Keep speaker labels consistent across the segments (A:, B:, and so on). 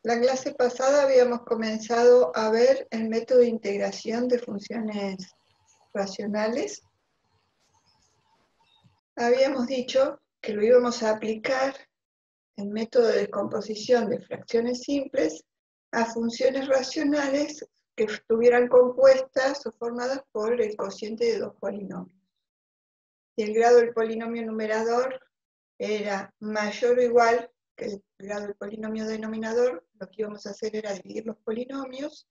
A: La clase pasada habíamos comenzado a ver el método de integración de funciones racionales. Habíamos dicho que lo íbamos a aplicar, el método de descomposición de fracciones simples, a funciones racionales que estuvieran compuestas o formadas por el cociente de dos polinomios. Si el grado del polinomio numerador era mayor o igual que el grado del polinomio denominador, lo que íbamos a hacer era dividir los polinomios,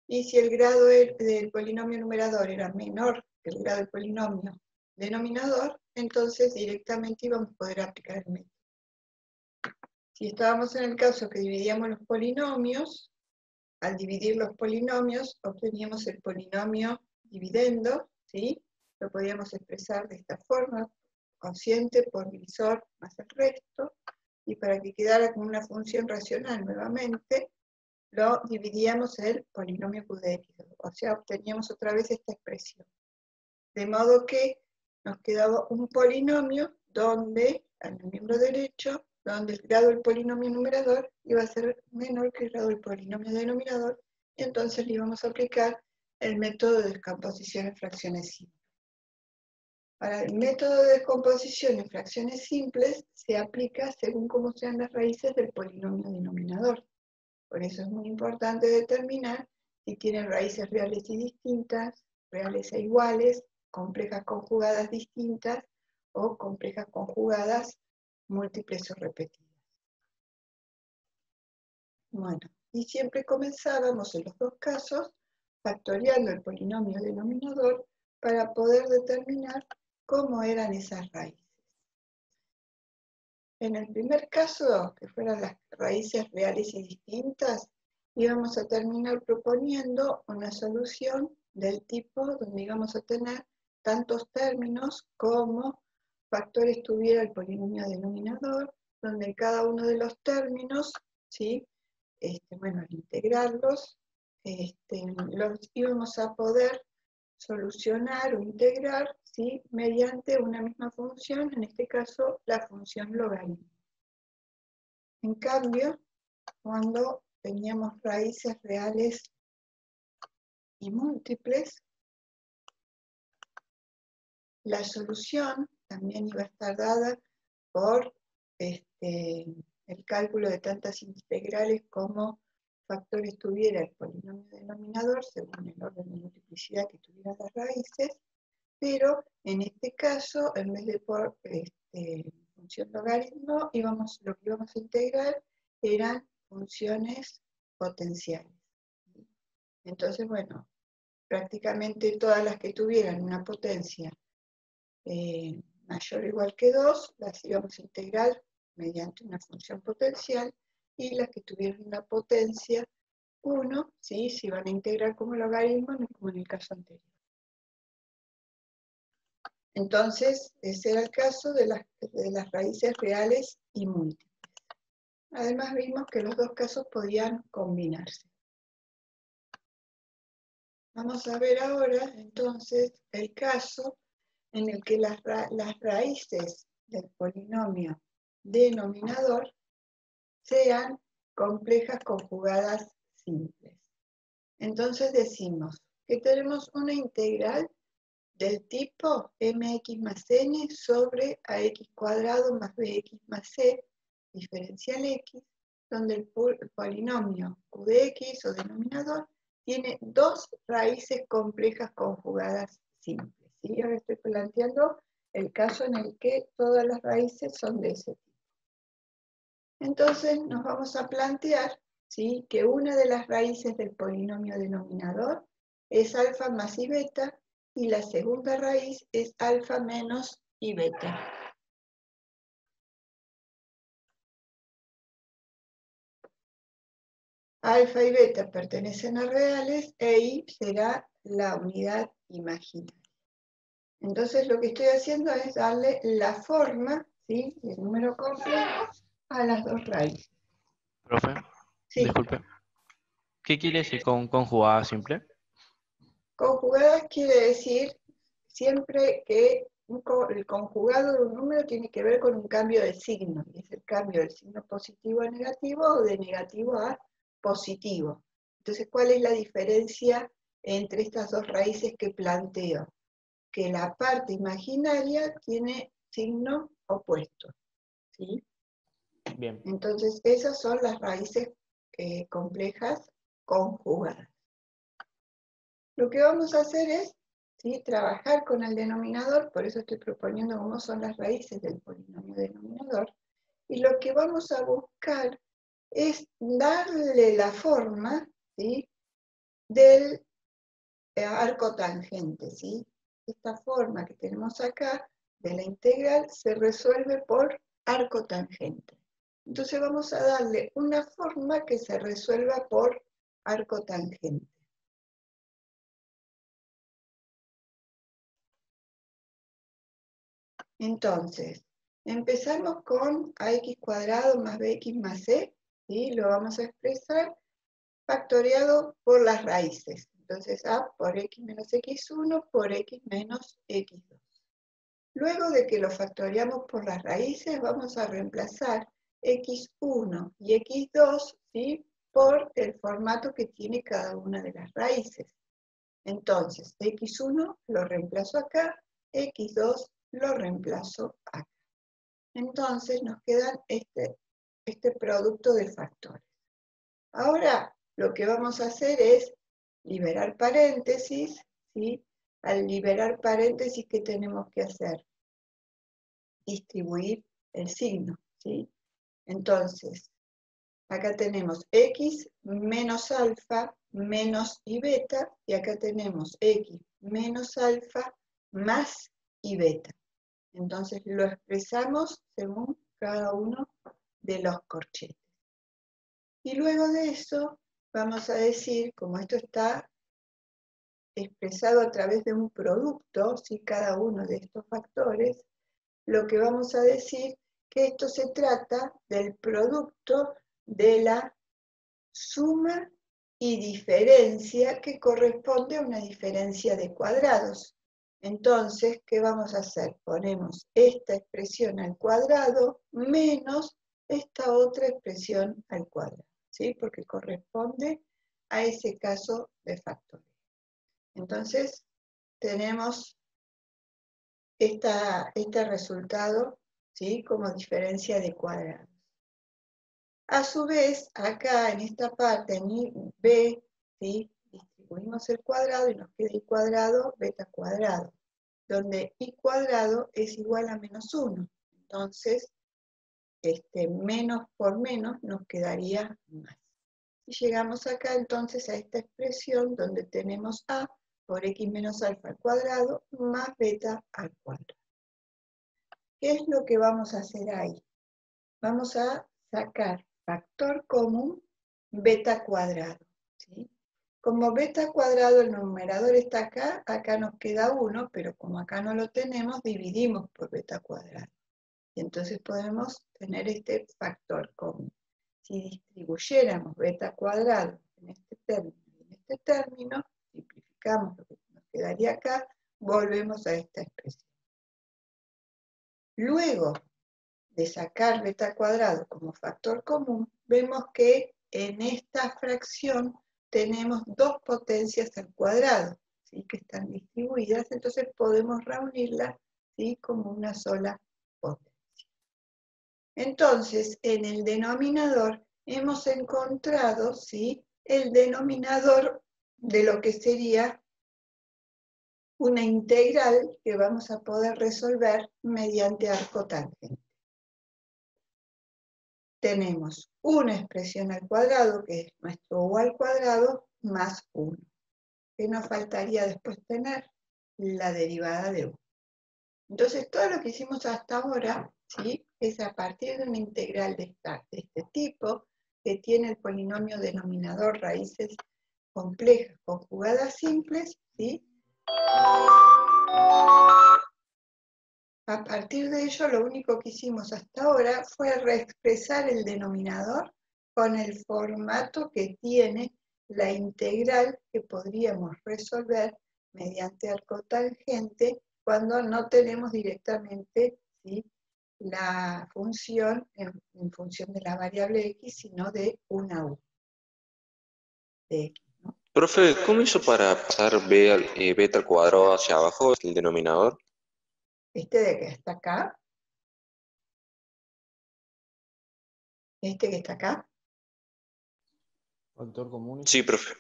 A: y si el grado del polinomio numerador era menor que el grado del polinomio denominador, entonces directamente íbamos a poder aplicar el método. Si estábamos en el caso que dividíamos los polinomios, al dividir los polinomios obteníamos el polinomio dividendo, ¿sí? Lo podíamos expresar de esta forma: cociente por divisor más el resto, y para que quedara como una función racional nuevamente, lo dividíamos el polinomio QDX, o sea, obteníamos otra vez esta expresión. De modo que nos quedaba un polinomio donde, en el miembro derecho, donde el grado del polinomio numerador iba a ser menor que el grado del polinomio denominador, y entonces le íbamos a aplicar el método de descomposición en fracciones simples. Para el método de descomposición en fracciones simples se aplica según cómo sean las raíces del polinomio denominador. Por eso es muy importante determinar si tienen raíces reales y distintas, reales e iguales, complejas conjugadas distintas o complejas conjugadas múltiples o repetidas. Bueno, y siempre comenzábamos en los dos casos factoriando el polinomio denominador para poder determinar cómo eran esas raíces. En el primer caso, que fueran las raíces reales y distintas, íbamos a terminar proponiendo una solución del tipo donde íbamos a tener tantos términos como factores tuviera el polinomio denominador, donde en cada uno de los términos, ¿sí? Al integrarlos, los íbamos a poder solucionar o integrar, ¿sí? Mediante una misma función, en este caso la función logaritmo. En cambio, cuando teníamos raíces reales y múltiples, la solución también iba a estar dada por el cálculo de tantas integrales como factores tuviera el polinomio denominador según el orden de multiplicidad que tuvieran las raíces, pero en este caso, en vez de por función logaritmo, lo que íbamos a integrar eran funciones potenciales. Entonces, bueno, prácticamente todas las que tuvieran una potencia mayor o igual que 2, las íbamos a integrar mediante una función potencial, y las que tuvieran una potencia 1, ¿sí? Se iban a integrar como logaritmo, como en el caso anterior. Entonces, ese era el caso de las raíces reales y múltiples. Además vimos que los dos casos podían combinarse. Vamos a ver ahora, entonces, el caso en el que las raíces del polinomio denominador sean complejas conjugadas simples. Entonces decimos que tenemos una integral del tipo mx más n sobre ax cuadrado más bx más c diferencial x, donde el polinomio q de x o denominador tiene dos raíces complejas conjugadas simples. ¿Sí? Ahora estoy planteando el caso en el que todas las raíces son de ese tipo. Entonces nos vamos a plantear, ¿sí?, que una de las raíces del polinomio denominador es alfa más i beta, y la segunda raíz es alfa menos i beta. Alfa y beta pertenecen a reales e i será la unidad imaginaria. Entonces lo que estoy haciendo es darle la forma, ¿sí?, del número complejo a las dos raíces.
B: Profe,
A: Sí.
B: disculpe. ¿Qué quiere decir con conjugada simple?
A: Conjugadas quiere decir siempre que el conjugado de un número tiene que ver con un cambio de signo, y es el cambio del signo positivo a negativo o de negativo a positivo. Entonces, ¿cuál es la diferencia entre estas dos raíces que planteo? Que la parte imaginaria tiene signo opuesto, ¿sí?
B: Bien.
A: Entonces, esas son las raíces complejas conjugadas. Lo que vamos a hacer es, ¿sí?, trabajar con el denominador, por eso estoy proponiendo cómo son las raíces del polinomio denominador, y lo que vamos a buscar es darle la forma, ¿sí?, del arco tangente, ¿sí? Esta forma que tenemos acá de la integral se resuelve por arco tangente. Entonces vamos a darle una forma que se resuelva por arco tangente. Entonces, empezamos con ax cuadrado más bx más c, ¿sí? Lo vamos a expresar factoriado por las raíces. Entonces, a por x menos x1 por x menos x2. Luego de que lo factoriamos por las raíces, vamos a reemplazar x1 y x2, ¿sí?, por el formato que tiene cada una de las raíces. Entonces, x1 lo reemplazo acá, x2 lo reemplazo acá. Entonces nos queda este producto de factores. Ahora lo que vamos a hacer es liberar paréntesis, ¿sí? Al liberar paréntesis, ¿qué tenemos que hacer? Distribuir el signo, ¿sí? Entonces, acá tenemos x menos alfa menos y beta, y acá tenemos x menos alfa más y beta. Entonces lo expresamos según cada uno de los corchetes. Y luego de eso vamos a decir, como esto está expresado a través de un producto, ¿sí?, cada uno de estos factores, lo que vamos a decir que esto se trata del producto de la suma y diferencia que corresponde a una diferencia de cuadrados. Entonces, ¿qué vamos a hacer? Ponemos esta expresión al cuadrado menos esta otra expresión al cuadrado, ¿sí? Porque corresponde a ese caso de factorial. Entonces, tenemos este resultado, ¿sí?, como diferencia de cuadrados. A su vez, acá en esta parte, en b, ¿sí?, distribuimos el cuadrado y nos queda y cuadrado, beta cuadrado, donde y cuadrado es igual a menos 1. Entonces, menos por menos nos quedaría más. Y llegamos acá entonces a esta expresión donde tenemos a por x menos alfa al cuadrado más beta al cuadrado. ¿Qué es lo que vamos a hacer ahí? Vamos a sacar factor común beta cuadrado, ¿sí? Como beta cuadrado el numerador está acá, acá nos queda 1, pero como acá no lo tenemos, dividimos por beta cuadrado. Y entonces podemos tener este factor común. Si distribuyéramos beta cuadrado en este término y en este término, simplificamos lo que nos quedaría acá, volvemos a esta expresión. Luego de sacar beta cuadrado como factor común, vemos que en esta fracción tenemos dos potencias al cuadrado, ¿sí?, que están distribuidas, entonces podemos reunirlas, ¿sí?, como una sola potencia. Entonces, en el denominador hemos encontrado, ¿sí?, el denominador de lo que sería una integral que vamos a poder resolver mediante arco tangente. Tenemos una expresión al cuadrado, que es nuestro u al cuadrado, más 1. ¿Qué nos faltaría después tener? La derivada de 1. Entonces, todo lo que hicimos hasta ahora, ¿sí?, es a partir de una integral de este tipo, que tiene el polinomio denominador raíces complejas conjugadas simples, ¿sí? A partir de ello, lo único que hicimos hasta ahora fue reexpresar el denominador con el formato que tiene la integral que podríamos resolver mediante arco tangente cuando no tenemos directamente, ¿sí?, la función en función de la variable x, sino de una u de x, ¿no?
C: Profe, ¿cómo hizo para pasar beta al cuadrado hacia abajo, el denominador?
A: Este de que está acá, este que está acá,
B: Factor común.
C: Sí, profe.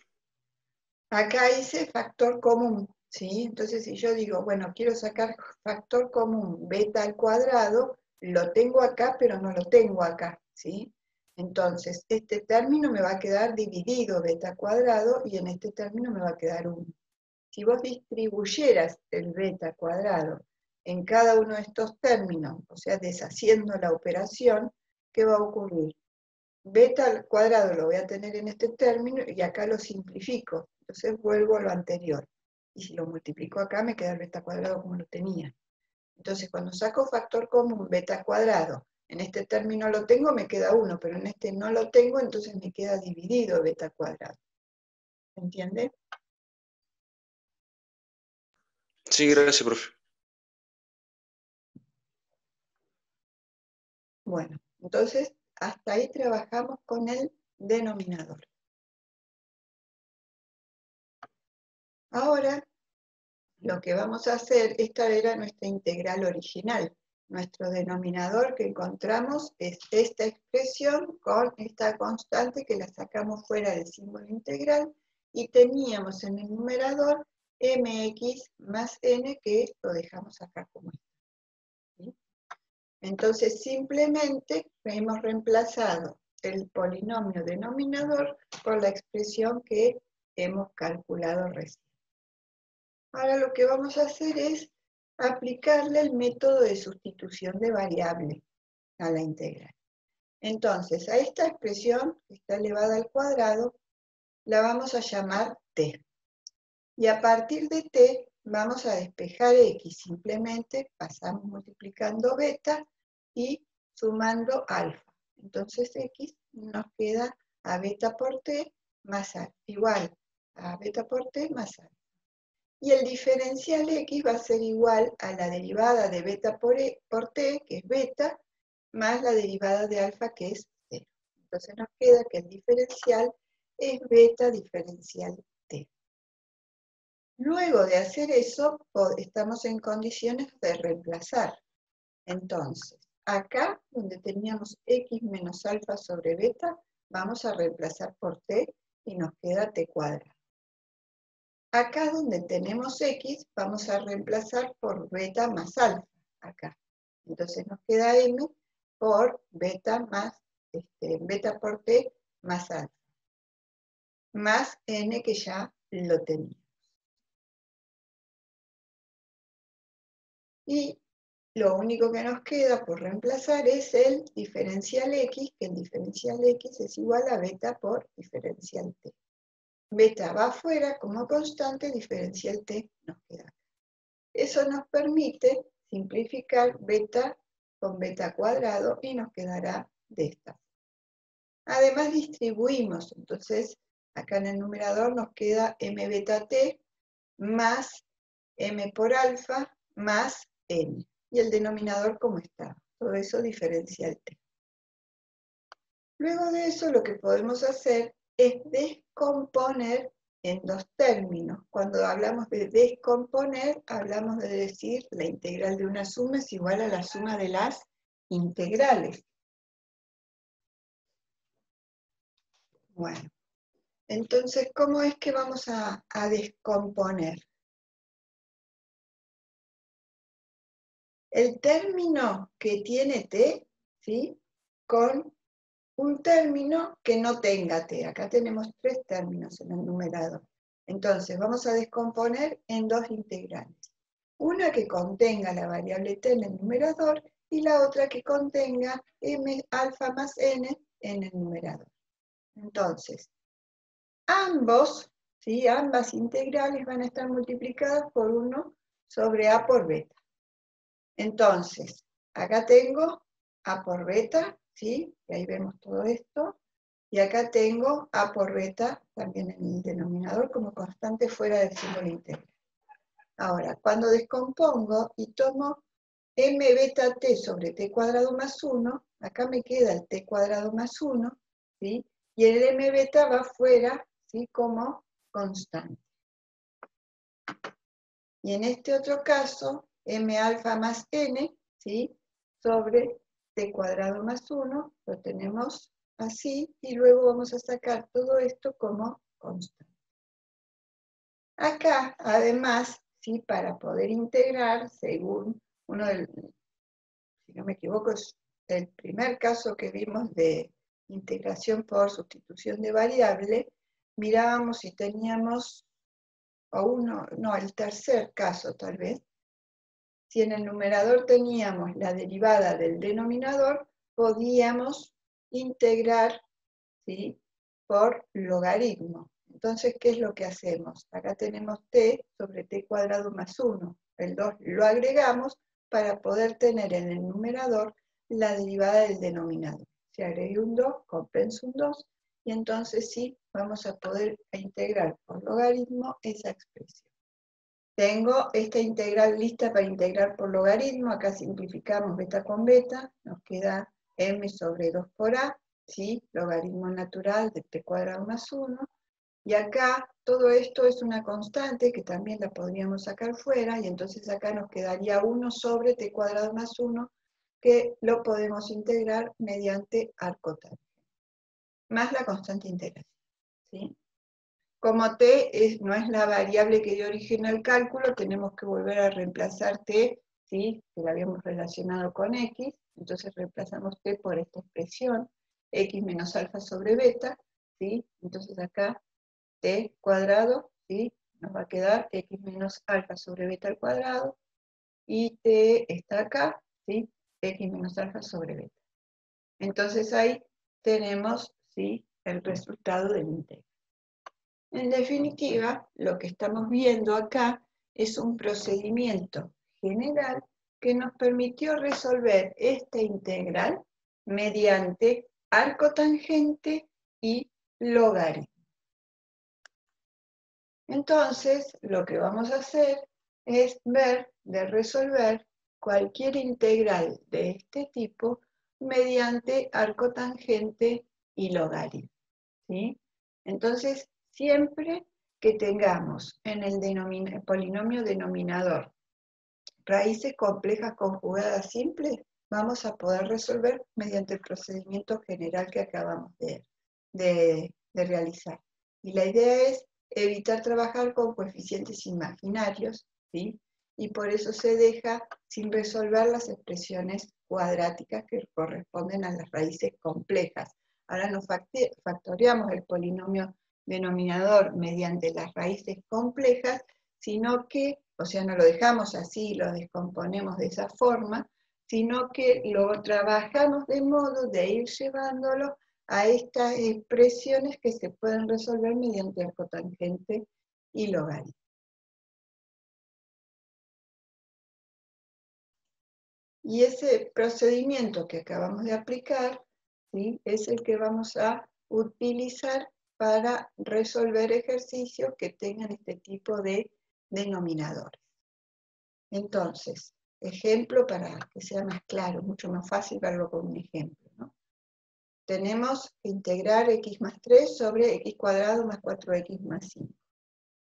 A: acá hice factor común, ¿sí? Entonces, si yo digo, bueno, quiero sacar factor común beta al cuadrado, lo tengo acá, pero no lo tengo acá, ¿sí? Entonces, este término me va a quedar dividido beta al cuadrado y en este término me va a quedar 1. Si vos distribuyeras el beta al cuadrado en cada uno de estos términos, o sea, deshaciendo la operación, ¿qué va a ocurrir? Beta al cuadrado lo voy a tener en este término y acá lo simplifico. Entonces vuelvo a lo anterior. Y si lo multiplico acá, me queda el beta cuadrado como lo tenía. Entonces, cuando saco factor común beta cuadrado, en este término lo tengo, me queda 1, pero en este no lo tengo, entonces me queda dividido beta cuadrado. ¿Entiende?
C: Sí, gracias, profe.
A: Bueno, entonces hasta ahí trabajamos con el denominador. Ahora, lo que vamos a hacer, esta era nuestra integral original. Nuestro denominador que encontramos es esta expresión con esta constante que la sacamos fuera del símbolo integral y teníamos en el numerador mx más n que lo dejamos acá como esto. ¿Sí? Entonces simplemente hemos reemplazado el polinomio denominador por la expresión que hemos calculado recién. Ahora lo que vamos a hacer es aplicarle el método de sustitución de variable a la integral. Entonces, a esta expresión que está elevada al cuadrado, la vamos a llamar t. Y a partir de t, vamos a despejar x. Simplemente pasamos multiplicando beta y sumando alfa. Entonces, x nos queda a beta por t más alfa, igual a beta por t más alfa. Y el diferencial x va a ser igual a la derivada de beta por t, que es beta, más la derivada de alfa, que es 0. Entonces nos queda que el diferencial es beta diferencial t. Luego de hacer eso, estamos en condiciones de reemplazar. Entonces, acá, donde teníamos x menos alfa sobre beta, vamos a reemplazar por t y nos queda t cuadrado. Acá donde tenemos x, vamos a reemplazar por beta más alfa, acá. Entonces nos queda m por beta más, beta por t más alfa. Más n que ya lo teníamos. Y lo único que nos queda por reemplazar es el diferencial x, que el diferencial x es igual a beta por diferencial t. Beta va afuera como constante, diferencial t nos queda acá. Eso nos permite simplificar beta con beta cuadrado y nos quedará de esta forma. Además distribuimos, entonces acá en el numerador nos queda m beta t más m por alfa más n. Y el denominador como está. Todo eso diferencial t. Luego de eso lo que podemos hacer es descomponer en dos términos. Cuando hablamos de descomponer, hablamos de decir la integral de una suma es igual a la suma de las integrales. Bueno, entonces, ¿cómo es que vamos a descomponer? El término que tiene t, ¿sí?, con un término que no tenga t. Acá tenemos tres términos en el numerador. Entonces, vamos a descomponer en dos integrales. Una que contenga la variable t en el numerador y la otra que contenga m alfa más n en el numerador. Entonces, ambas integrales van a estar multiplicadas por 1 sobre a por beta. Entonces, acá tengo a por beta, ¿sí? Y ahí vemos todo esto. Y acá tengo a por beta también en el denominador como constante fuera del símbolo integral. Ahora, cuando descompongo y tomo m beta t sobre t cuadrado más 1, acá me queda el t cuadrado más 1, ¿sí? Y el m beta va fuera, ¿sí? Como constante. Y en este otro caso, m alfa más n, ¿sí? Sobre t cuadrado más 1, lo tenemos así, y luego vamos a sacar todo esto como constante. Acá, además, ¿sí? Para poder integrar, según uno del, si no me equivoco, es el primer caso que vimos de integración por sustitución de variable, mirábamos si teníamos, el tercer caso tal vez, si en el numerador teníamos la derivada del denominador, podíamos integrar, ¿sí? Por logaritmo. Entonces, ¿qué es lo que hacemos? Acá tenemos t sobre t cuadrado más 1. El 2 lo agregamos para poder tener en el numerador la derivada del denominador. Si agregué un 2, compenso un 2, y entonces sí, vamos a poder integrar por logaritmo esa expresión. Tengo esta integral lista para integrar por logaritmo. Acá simplificamos beta con beta, nos queda m sobre 2 por a, ¿sí? Logaritmo natural de t cuadrado más 1. Y acá todo esto es una constante que también la podríamos sacar fuera, y entonces acá nos quedaría 1 sobre t cuadrado más 1, que lo podemos integrar mediante arco tangente, más la constante integración, ¿sí? Como t no es la variable que dio origen al cálculo, tenemos que volver a reemplazar t, ¿sí? Que la habíamos relacionado con x, entonces reemplazamos t por esta expresión, x menos alfa sobre beta, ¿sí? Entonces acá t cuadrado, ¿sí? Nos va a quedar x menos alfa sobre beta al cuadrado, y t está acá, ¿sí? X menos alfa sobre beta. Entonces ahí tenemos, ¿sí? El resultado del integral. En definitiva, lo que estamos viendo acá es un procedimiento general que nos permitió resolver esta integral mediante arco tangente y logaritmo. Entonces, lo que vamos a hacer es ver de resolver cualquier integral de este tipo mediante arco tangente y logaritmo, ¿sí? Entonces, siempre que tengamos en el polinomio denominador raíces complejas conjugadas simples, vamos a poder resolver mediante el procedimiento general que acabamos de realizar. Y la idea es evitar trabajar con coeficientes imaginarios, ¿sí? Y por eso se deja sin resolver las expresiones cuadráticas que corresponden a las raíces complejas. Ahora no factoreamos el polinomio denominador mediante las raíces complejas, sino que, o sea, no lo dejamos así, lo descomponemos de esa forma, sino que lo trabajamos de modo de ir llevándolo a estas expresiones que se pueden resolver mediante arco tangente y logaritmo. Y ese procedimiento que acabamos de aplicar, ¿sí? Es el que vamos a utilizar para resolver ejercicios que tengan este tipo de denominadores. Entonces, ejemplo para que sea más claro, mucho más fácil verlo con un ejemplo, ¿no? Tenemos que integrar x más 3 sobre x cuadrado más 4x más 5.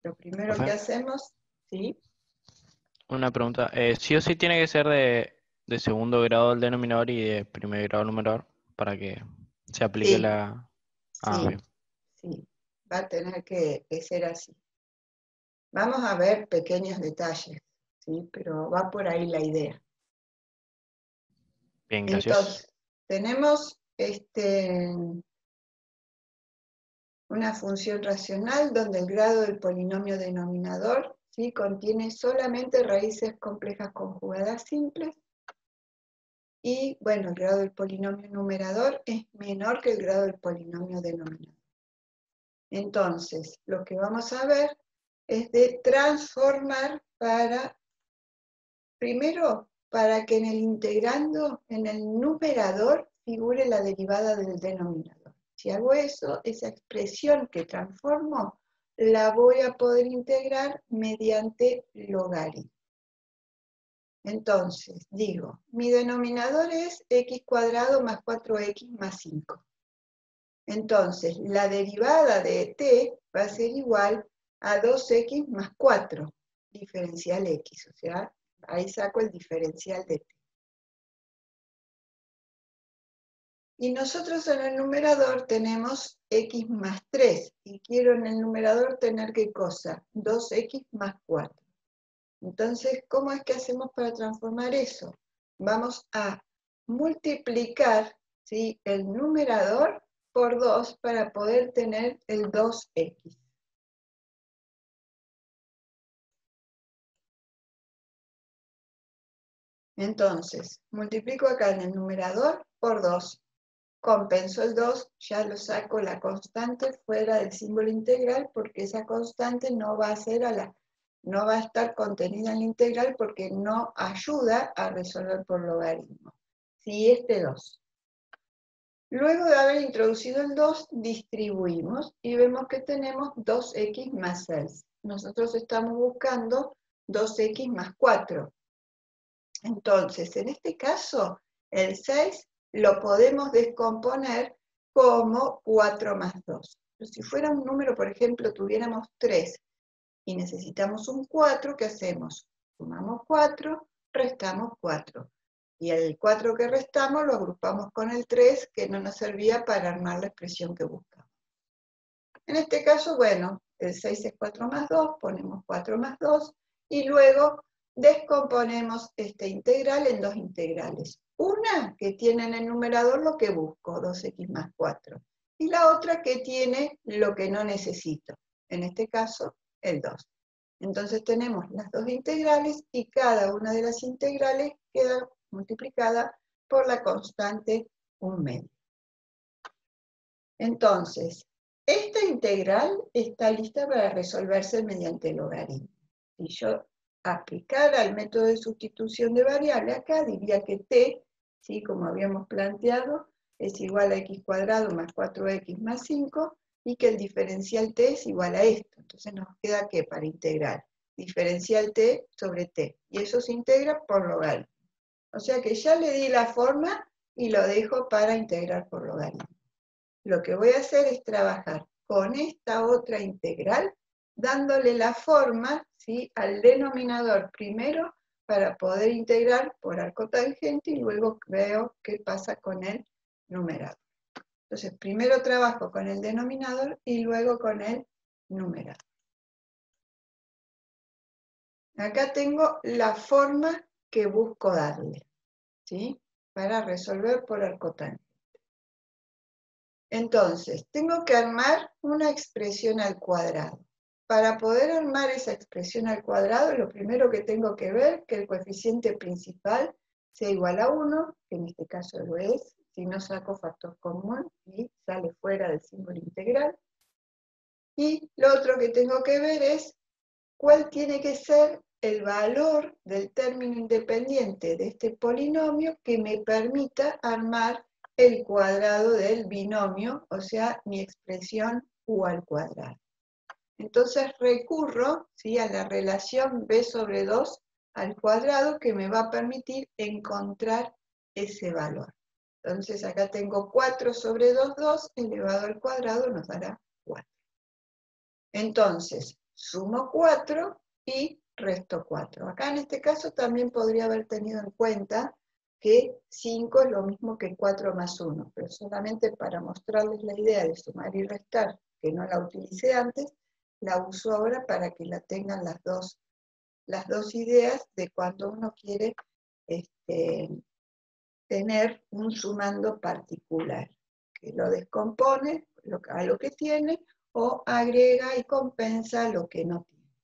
A: Lo primero que hacemos, ¿sí?
B: Una pregunta. ¿Sí o sí tiene que ser de segundo grado el denominador y de primer grado el numerador para que se aplique
A: Sí,
B: la... Ah,
A: sí,
B: bien.
A: sí, va a tener que ser así. Vamos a ver pequeños detalles, ¿sí? Pero va por ahí la idea.
B: Bien, gracias.
A: Entonces, tenemos una función racional donde el grado del polinomio denominador, ¿sí? Contiene solamente raíces complejas conjugadas simples, y bueno, el grado del polinomio numerador es menor que el grado del polinomio denominador. Entonces, lo que vamos a ver es de transformar primero, para que en el integrando, en el numerador, figure la derivada del denominador. Si hago eso, esa expresión que transformo la voy a poder integrar mediante logaritmo. Entonces, digo, mi denominador es x cuadrado más 4x más 5. Entonces, la derivada de t va a ser igual a 2x más 4, diferencial x, o sea, ahí saco el diferencial de t. Y nosotros en el numerador tenemos x más 3, y quiero en el numerador tener ¿qué cosa? 2x más 4. Entonces, ¿cómo es que hacemos para transformar eso? Vamos a multiplicar, ¿sí?, el numerador por 2 para poder tener el 2x. Entonces, multiplico acá en el numerador por 2. Compenso el 2, ya lo saco la constante fuera del símbolo integral, porque esa constante no va a estar contenida en la integral porque no ayuda a resolver por logaritmo. Sí, este 2. Luego de haber introducido el 2, distribuimos y vemos que tenemos 2x más 6. Nosotros estamos buscando 2x más 4. Entonces, en este caso, el 6 lo podemos descomponer como 4 más 2. Pero si fuera un número, por ejemplo, tuviéramos 3 y necesitamos un 4, ¿qué hacemos? Sumamos 4, restamos 4. Y el 4 que restamos lo agrupamos con el 3, que no nos servía para armar la expresión que buscamos. En este caso, bueno, el 6 es 4 más 2, ponemos 4 más 2, y luego descomponemos esta integral en dos integrales. Una que tiene en el numerador lo que busco, 2x más 4, y la otra que tiene lo que no necesito, en este caso, el 2. Entonces tenemos las dos integrales y cada una de las integrales queda multiplicada por la constante 1/2. Entonces, esta integral está lista para resolverse mediante logaritmo. Si yo aplicara el método de sustitución de variable acá, diría que t, ¿sí?, como habíamos planteado, es igual a x cuadrado más 4x más 5, y que el diferencial t es igual a esto. Entonces nos queda ¿qué para integrar? Diferencial t sobre t, y eso se integra por logaritmo. O sea que ya le di la forma y lo dejo para integrar por logaritmo. Lo que voy a hacer es trabajar con esta otra integral, dándole la forma, ¿sí?, al denominador primero para poder integrar por arco tangente y luego veo qué pasa con el numerador. Entonces, primero trabajo con el denominador y luego con el numerador. Acá tengo la forma que busco darle, ¿sí?, para resolver por arco tangente. Entonces, tengo que armar una expresión al cuadrado. Para poder armar esa expresión al cuadrado, lo primero que tengo que ver es que el coeficiente principal sea igual a 1, que en este caso lo es, si no saco factor común y sale fuera del símbolo integral. Y lo otro que tengo que ver es cuál tiene que ser el valor del término independiente de este polinomio que me permita armar el cuadrado del binomio, o sea, mi expresión u al cuadrado. Entonces recurro, ¿sí?, a la relación b sobre 2 al cuadrado que me va a permitir encontrar ese valor. Entonces acá tengo 4 sobre 2 elevado al cuadrado nos dará 4. Entonces, sumo 4 y resto 4. Acá en este caso también podría haber tenido en cuenta que 5 es lo mismo que 4 más 1, pero solamente para mostrarles la idea de sumar y restar, que no la utilicé antes, la uso ahora para que la tengan las dos ideas de cuando uno quiere tener un sumando particular, que lo descompone a lo que tiene o agrega y compensa lo que no tiene.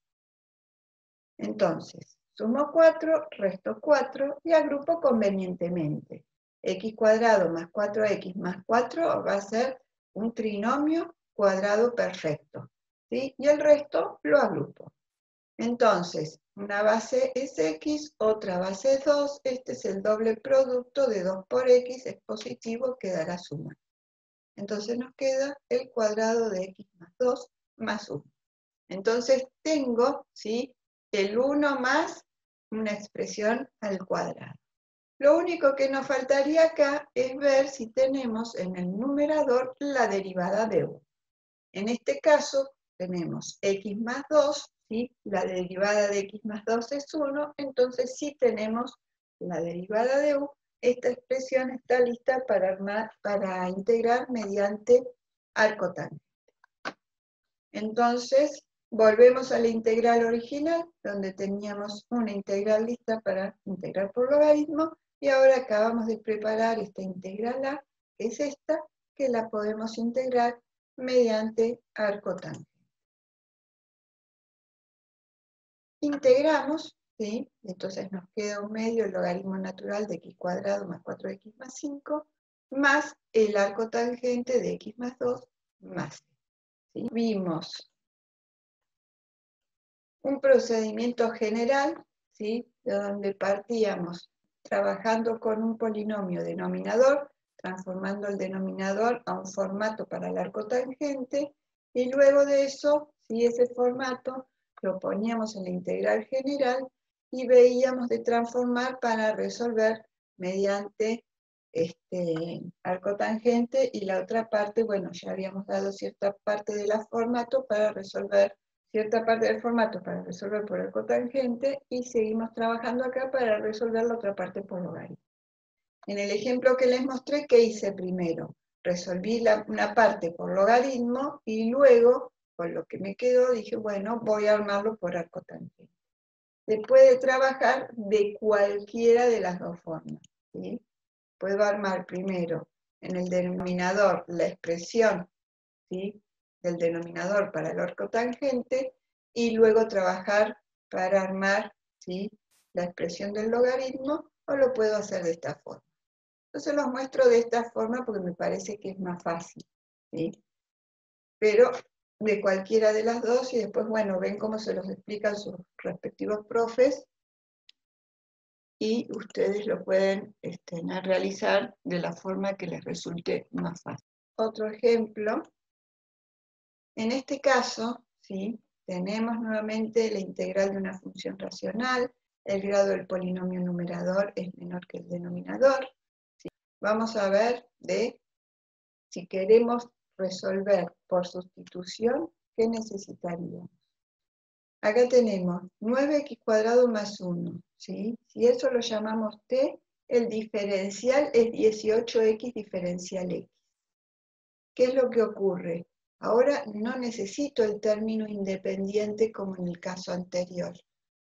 A: Entonces, sumo 4, resto 4 y agrupo convenientemente. X cuadrado más 4x más 4 va a ser un trinomio cuadrado perfecto, ¿sí? Y el resto lo agrupo. Entonces, una base es x, otra base es 2, este es el doble producto de 2 por x, es positivo, quedará suma. Entonces nos queda el cuadrado de x más 2 más 1. Entonces tengo, ¿sí?, el 1 más una expresión al cuadrado. Lo único que nos faltaría acá es ver si tenemos en el numerador la derivada de u. En este caso tenemos x más 2, ¿sí? La derivada de x más 2 es 1, entonces sí tenemos la derivada de u. Esta expresión está lista para integrar mediante arco tangente. Entonces, volvemos a la integral original, donde teníamos una integral lista para integrar por logaritmo, y ahora acabamos de preparar esta integral a, que es esta, que la podemos integrar mediante arco tangente. Integramos, ¿sí? Entonces nos queda un medio el logaritmo natural de x cuadrado más 4x más 5, más el arco tangente de x más 2 más, ¿sí? Vimos un procedimiento general, ¿sí?, de donde partíamos trabajando con un polinomio denominador, transformando el denominador a un formato para el arco tangente, y luego de eso, ¿sí?, ese formato lo poníamos en la integral general y veíamos de transformar para resolver mediante arco tangente, y la otra parte, bueno, ya habíamos dado cierta parte del formato para resolver cierta parte del formato para resolver por arco tangente, y seguimos trabajando acá para resolver la otra parte por logaritmo. En el ejemplo que les mostré, ¿qué hice primero? Resolví una parte por logaritmo y luego, con lo que me quedó, dije, bueno, voy a armarlo por arco tangente. Se puede trabajar de cualquiera de las dos formas, ¿sí? Puedo armar primero en el denominador la expresión, ¿sí?, del denominador para el arco tangente, y luego trabajar para armar, ¿sí?, la expresión del logaritmo, o lo puedo hacer de esta forma. Entonces los muestro de esta forma porque me parece que es más fácil, ¿sí? Pero de cualquiera de las dos, y después, bueno, ven cómo se los explican sus respectivos profes, y ustedes lo pueden realizar de la forma que les resulte más fácil. Otro ejemplo. En este caso, ¿sí?, tenemos nuevamente la integral de una función racional, el grado del polinomio numerador es menor que el denominador, ¿sí? Vamos a ver si queremos resolver por sustitución, ¿qué necesitaríamos? Acá tenemos 9x cuadrado más 1, ¿sí? Si eso lo llamamos t, el diferencial es 18x diferencial x. ¿Qué es lo que ocurre? Ahora no necesito el término independiente como en el caso anterior,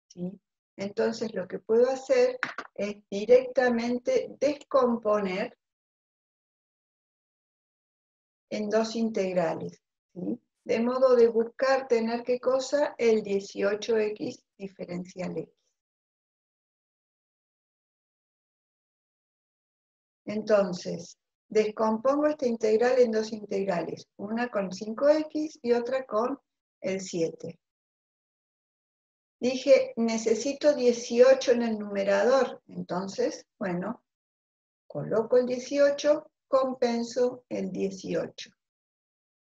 A: ¿sí? Entonces lo que puedo hacer es directamente descomponer en dos integrales, ¿sí? De modo de buscar tener, ¿qué cosa? El 18x diferencial x. Entonces, descompongo esta integral en dos integrales, una con 5x y otra con el 7. Dije, necesito 18 en el numerador, entonces, bueno, coloco el 18, compenso el 18.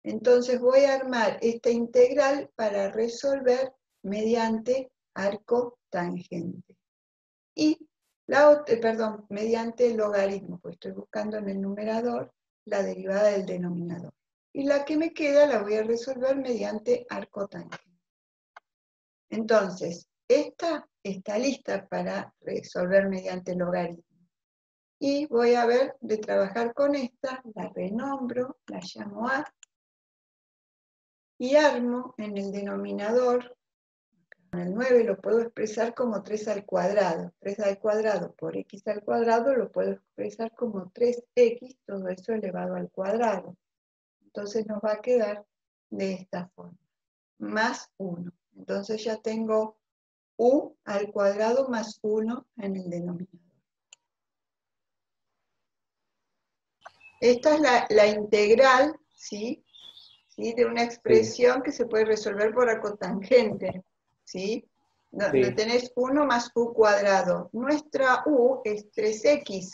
A: Entonces voy a armar esta integral para resolver mediante arco tangente. Y mediante logaritmo, pues estoy buscando en el numerador la derivada del denominador. Y la que me queda la voy a resolver mediante arco tangente. Entonces, esta está lista para resolver mediante logaritmo. Y voy a ver de trabajar con esta, la renombro, la llamo A, y armo en el denominador. Con el 9 lo puedo expresar como 3 al cuadrado. 3 al cuadrado por x al cuadrado lo puedo expresar como 3x, todo eso elevado al cuadrado. Entonces nos va a quedar de esta forma. Más 1. Entonces ya tengo u al cuadrado más 1 en el denominador. Esta es la integral, ¿sí?, de una expresión que se puede resolver por arco tangente, ¿sí? Donde tenés 1 más u cuadrado. Nuestra u es 3x,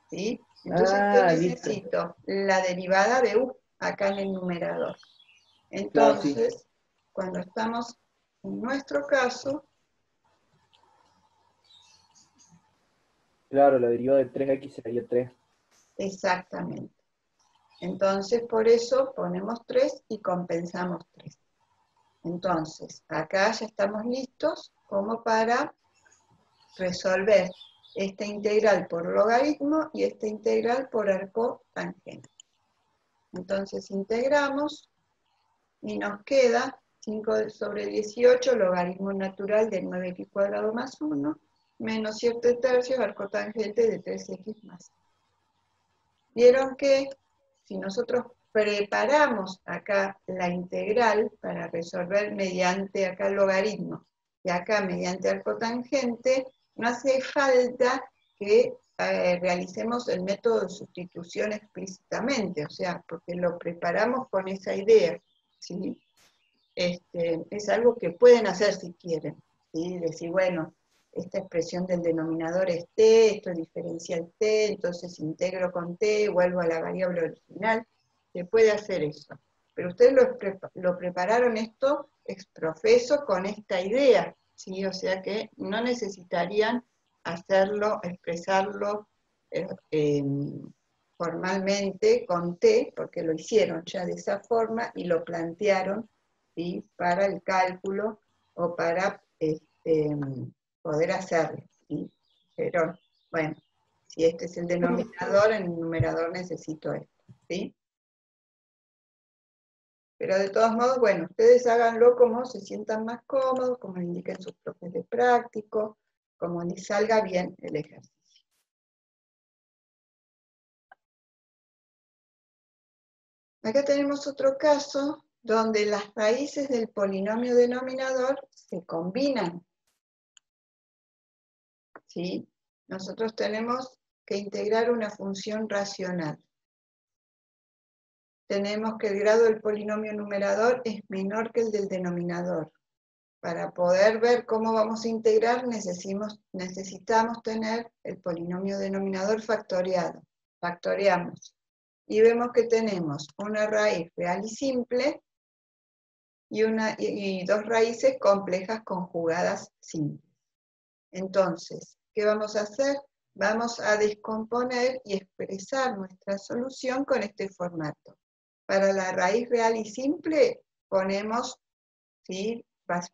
A: ¿sí? Entonces, ¿qué necesito? La derivada de u acá en el numerador. Entonces, cuando estamos en nuestro caso,
D: Claro, la derivada de 3x sería 3.
A: exactamente. Entonces, por eso ponemos 3 y compensamos 3. Entonces, acá ya estamos listos como para resolver esta integral por logaritmo y esta integral por arco tangente. Entonces, integramos y nos queda 5 sobre 18, logaritmo natural de 9x cuadrado más 1, menos 7 tercios, arco tangente de 3x más. Vieron que si nosotros preparamos acá la integral para resolver mediante acá el logaritmo y acá mediante arco tangente, no hace falta que realicemos el método de sustitución explícitamente, o sea, porque lo preparamos con esa idea, ¿sí? Es algo que pueden hacer si quieren, ¿sí? Decir, bueno, esta expresión del denominador es t, esto es diferencial t, entonces integro con t, vuelvo a la variable original, se puede hacer eso. Pero ustedes lo prepararon esto exprofeso con esta idea, ¿sí? O sea que no necesitarían hacerlo, expresarlo formalmente con t, porque lo hicieron ya de esa forma y lo plantearon, ¿sí? Para el cálculo o para poder hacerlo, ¿sí? Pero, bueno, si este es el denominador, en el numerador necesito esto, ¿sí? Pero de todos modos, bueno, ustedes háganlo como se sientan más cómodos, como indiquen sus profes de práctico, como les salga bien el ejercicio. Acá tenemos otro caso donde las raíces del polinomio denominador se combinan, ¿sí? Nosotros tenemos que integrar una función racional. Tenemos que el grado del polinomio numerador es menor que el del denominador. Para poder ver cómo vamos a integrar necesitamos tener el polinomio denominador factoriado. Factoreamos. Y vemos que tenemos una raíz real y simple y dos raíces complejas conjugadas simples. Entonces, ¿qué vamos a hacer? Vamos a descomponer y expresar nuestra solución con este formato. Para la raíz real y simple ponemos, ¿sí?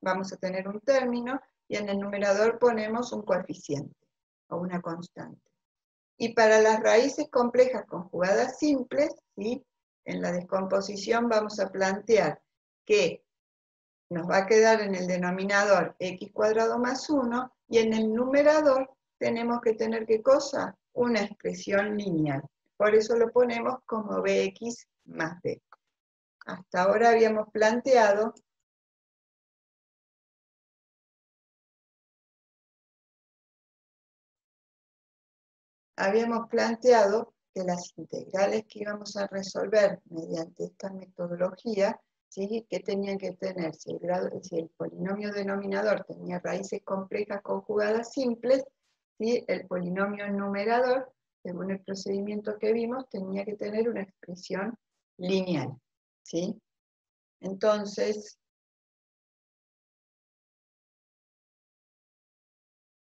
A: Vamos a tener un término y en el numerador ponemos un coeficiente o una constante. Y para las raíces complejas conjugadas simples, ¿sí? En la descomposición vamos a plantear que nos va a quedar en el denominador x cuadrado más 1 y en el numerador tenemos que tener, ¿qué cosa? Una expresión lineal. Por eso lo ponemos como bx más b. Hasta ahora habíamos planteado que las integrales que íbamos a resolver mediante esta metodología, ¿sí? ¿Qué tenían que tener? Si el polinomio denominador tenía raíces complejas conjugadas simples, ¿sí? El polinomio numerador, según el procedimiento que vimos, tenía que tener una expresión lineal, ¿sí? Entonces,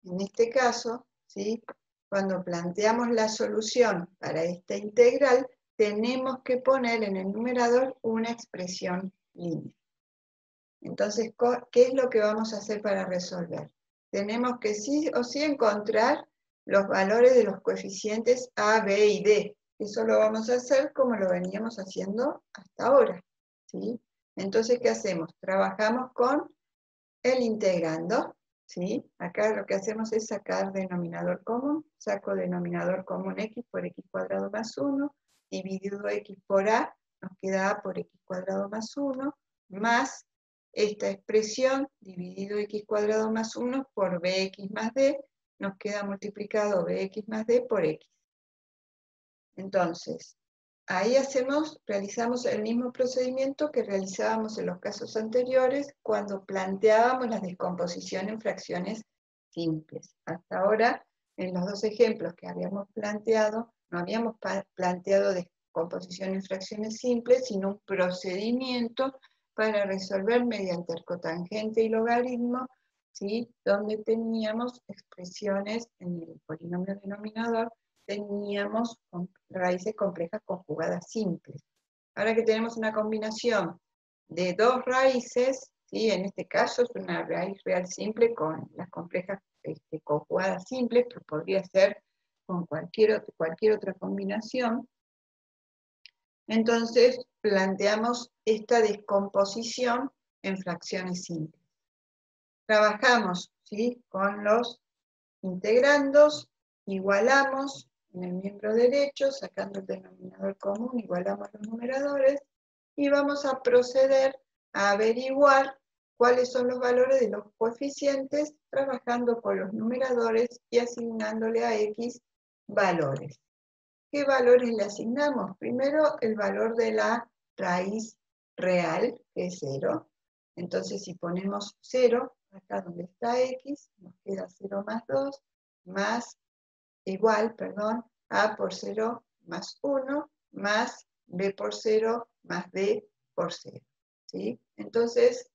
A: en este caso, ¿sí? Cuando planteamos la solución para esta integral, tenemos que poner en el numerador una expresión lineal. Entonces, ¿qué es lo que vamos a hacer para resolver? Tenemos que sí o sí encontrar los valores de los coeficientes a, b y d. Eso lo vamos a hacer como lo veníamos haciendo hasta ahora, ¿sí? Entonces, ¿qué hacemos? Trabajamos con el integrando, ¿sí? Acá lo que hacemos es sacar denominador común, saco denominador común x por x cuadrado más 1, dividido x por a, nos queda a por x cuadrado más 1, más esta expresión, dividido x cuadrado más 1 por bx más d, nos queda multiplicado bx más d por x. Entonces, ahí realizamos el mismo procedimiento que realizábamos en los casos anteriores cuando planteábamos la descomposición en fracciones simples. Hasta ahora, en los dos ejemplos que habíamos planteado, no habíamos planteado descomposición en fracciones simples, sino un procedimiento para resolver mediante arcotangente y logaritmo, ¿sí? Donde teníamos expresiones en el polinomio denominador, teníamos raíces complejas conjugadas simples. Ahora que tenemos una combinación de dos raíces, ¿sí? En este caso es una raíz real simple con las complejas conjugadas simples, pero podría ser con cualquier otra combinación. Entonces planteamos esta descomposición en fracciones simples. Trabajamos, ¿sí? Con los integrandos, igualamos en el miembro derecho, sacando el denominador común, igualamos los numeradores, y vamos a proceder a averiguar cuáles son los valores de los coeficientes, trabajando con los numeradores y asignándole a X valores. ¿Qué valores le asignamos? Primero, el valor de la raíz real, que es 0. Entonces, si ponemos 0, acá donde está X, nos queda 0 más 2, más, igual, perdón, A por 0 más 1, más B por 0, más D por 0. ¿Sí? Entonces,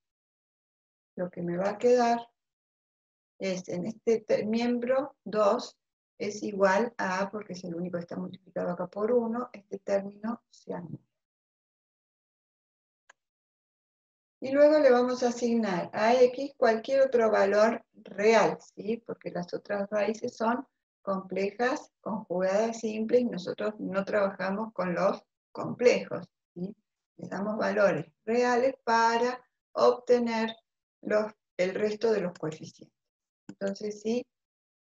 A: lo que me va a quedar es, en este miembro 2, es igual a A, porque es el único que está multiplicado acá por 1, este término se anula. Y luego le vamos a asignar a X cualquier otro valor real, ¿sí? Porque las otras raíces son complejas, conjugadas simples, y nosotros no trabajamos con los complejos, ¿sí? Les damos valores reales para obtener el resto de los coeficientes. Entonces, si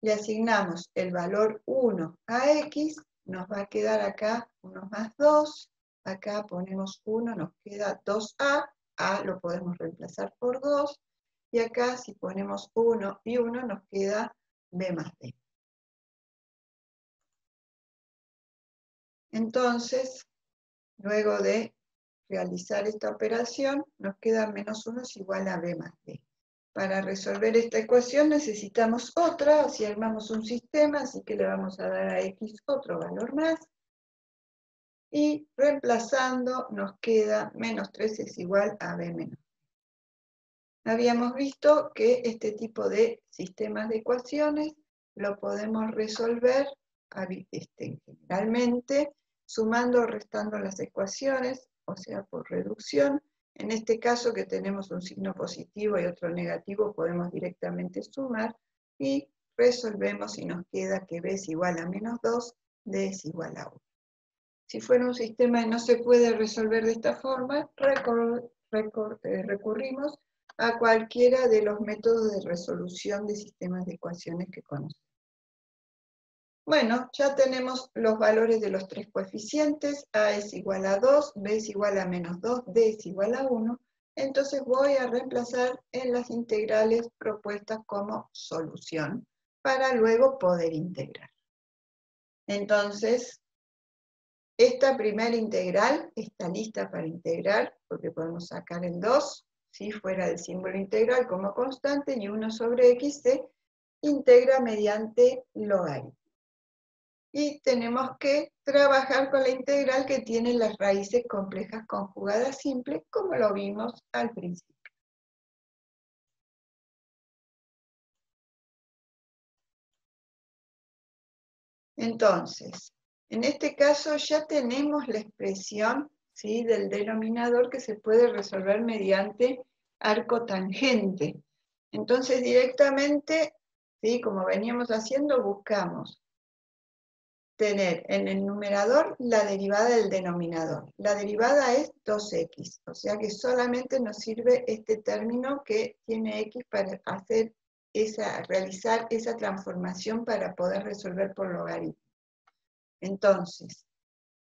A: le asignamos el valor 1 a X, nos va a quedar acá 1 más 2, acá ponemos 1, nos queda 2A, A lo podemos reemplazar por 2, y acá si ponemos 1 y 1 nos queda B más D. Entonces, luego de realizar esta operación, nos queda menos 1 es igual a B más D. Para resolver esta ecuación necesitamos otra, así armamos un sistema, así que le vamos a dar a X otro valor más. Y reemplazando nos queda menos 3 es igual a B menos. Habíamos visto que este tipo de sistemas de ecuaciones lo podemos resolver generalmente sumando o restando las ecuaciones, o sea, por reducción. En este caso que tenemos un signo positivo y otro negativo, podemos directamente sumar y resolvemos y nos queda que B es igual a menos 2, D es igual a 1. Si fuera un sistema y no se puede resolver de esta forma, recurrimos a cualquiera de los métodos de resolución de sistemas de ecuaciones que conocemos. Bueno, ya tenemos los valores de los tres coeficientes, A es igual a 2, B es igual a menos 2, D es igual a 1, entonces voy a reemplazar en las integrales propuestas como solución, para luego poder integrar. Entonces, esta primera integral está lista para integrar, porque podemos sacar el 2, ¿sí? Fuera del símbolo integral como constante, y 1 sobre x se integra mediante logaritmo. Y tenemos que trabajar con la integral que tiene las raíces complejas conjugadas simples, como lo vimos al principio. Entonces, en este caso ya tenemos la expresión, ¿sí? Del denominador que se puede resolver mediante arco tangente. Entonces directamente, ¿sí? Como veníamos haciendo, buscamos tener en el numerador la derivada del denominador. La derivada es 2x, o sea que solamente nos sirve este término que tiene x para realizar esa transformación para poder resolver por logaritmo. Entonces,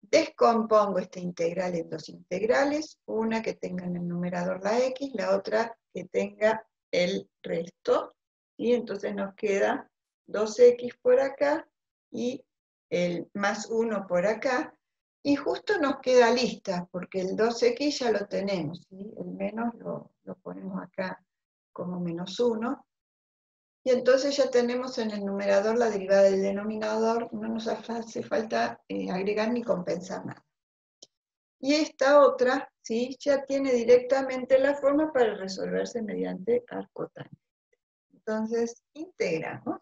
A: descompongo esta integral en dos integrales, una que tenga en el numerador la x, la otra que tenga el resto, y entonces nos queda 2x por acá y el más 1 por acá, y justo nos queda lista, porque el 2x ya lo tenemos, ¿sí? El menos lo ponemos acá como menos 1, y entonces ya tenemos en el numerador la derivada del denominador, no nos hace falta agregar ni compensar nada. Y esta otra, ¿sí?, ya tiene directamente la forma para resolverse mediante arco tangente. Entonces, integramos.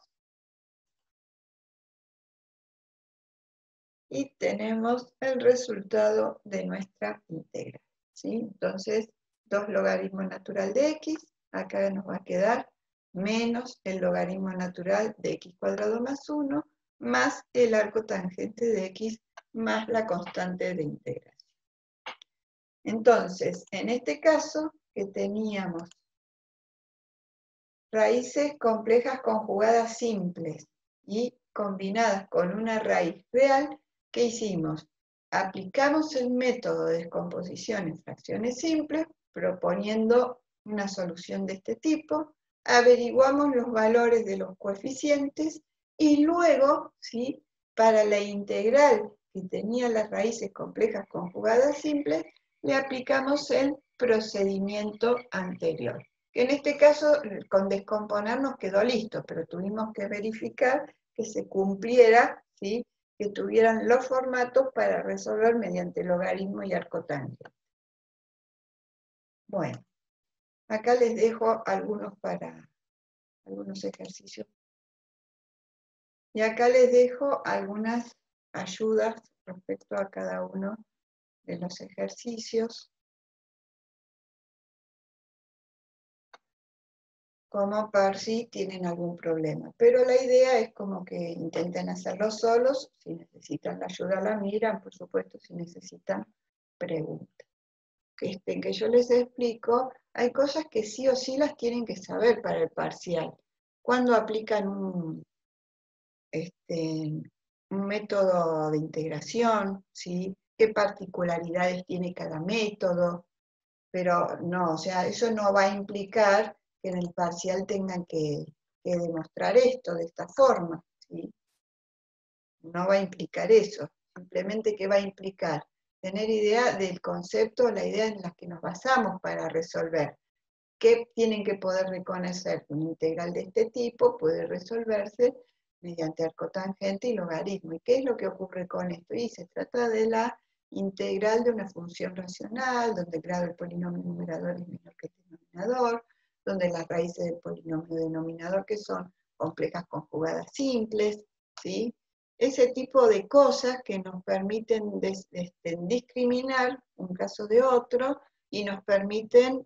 A: Y tenemos el resultado de nuestra integral, ¿sí? Entonces, 2 logaritmo natural de x, acá nos va a quedar menos el logaritmo natural de x cuadrado más 1, más el arco tangente de x, más la constante de integración. Entonces, en este caso, que teníamos raíces complejas conjugadas simples y combinadas con una raíz real, ¿qué hicimos? Aplicamos el método de descomposición en fracciones simples, proponiendo una solución de este tipo, averiguamos los valores de los coeficientes y luego, ¿sí?, para la integral que tenía las raíces complejas conjugadas simples, le aplicamos el procedimiento anterior. Que en este caso, con descomponer nos quedó listo, pero tuvimos que verificar que se cumpliera, ¿sí?, que tuvieran los formatos para resolver mediante logaritmo y arco tangente. Bueno, acá les dejo algunos ejercicios. Y acá les dejo algunas ayudas respecto a cada uno de los ejercicios, como por si tienen algún problema. Pero la idea es como que intenten hacerlo solos. Si necesitan la ayuda la miran, por supuesto, si necesitan preguntas. Que yo les explico, hay cosas que sí o sí las tienen que saber para el parcial. Cuando aplican un método de integración, ¿sí?, qué particularidades tiene cada método, pero no, o sea, eso no va a implicar que en el parcial tengan que demostrar esto de esta forma, ¿sí? No va a implicar eso, simplemente que va a implicar tener idea del concepto, la idea en la que nos basamos para resolver. ¿Qué tienen que poder reconocer? Una integral de este tipo puede resolverse mediante arco tangente y logaritmo. ¿Y qué es lo que ocurre con esto? Y se trata de la integral de una función racional, donde el grado del polinomio numerador es menor que el denominador, donde las raíces del polinomio denominador, que son complejas conjugadas simples, ¿sí? Ese tipo de cosas que nos permiten discriminar un caso de otro y nos permiten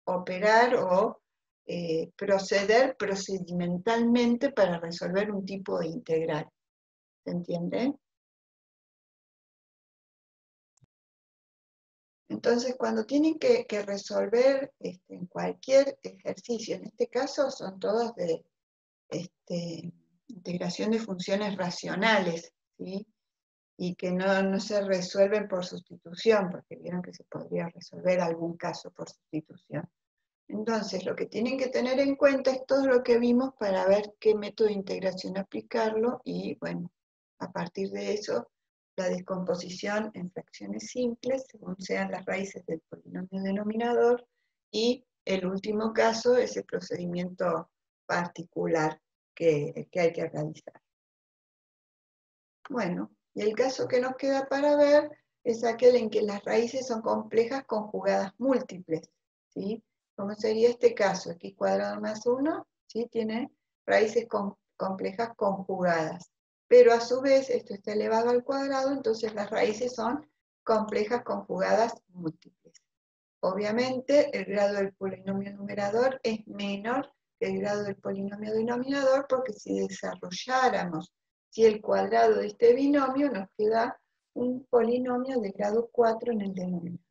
A: operar o proceder procedimentalmente para resolver un tipo de integral. ¿Se entiende? Entonces, cuando tienen que resolver en cualquier ejercicio, en este caso son todos de integración de funciones racionales, ¿sí?, y que no se resuelven por sustitución, porque vieron que se podría resolver algún caso por sustitución. Entonces, lo que tienen que tener en cuenta es todo lo que vimos para ver qué método de integración aplicarlo y, bueno, a partir de eso, la descomposición en fracciones simples, según sean las raíces del polinomio denominador, y el último caso, ese procedimiento particular que hay que realizar. Bueno, y el caso que nos queda para ver es aquel en que las raíces son complejas conjugadas múltiples, ¿sí? ¿Cómo sería este caso? X cuadrado más 1, ¿sí?, tiene raíces complejas conjugadas. Pero a su vez, esto está elevado al cuadrado, entonces las raíces son complejas conjugadas múltiples. Obviamente, el grado del polinomio numerador es menor que el grado del polinomio denominador, porque si desarrolláramos el cuadrado de este binomio, nos queda un polinomio de grado 4 en el denominador.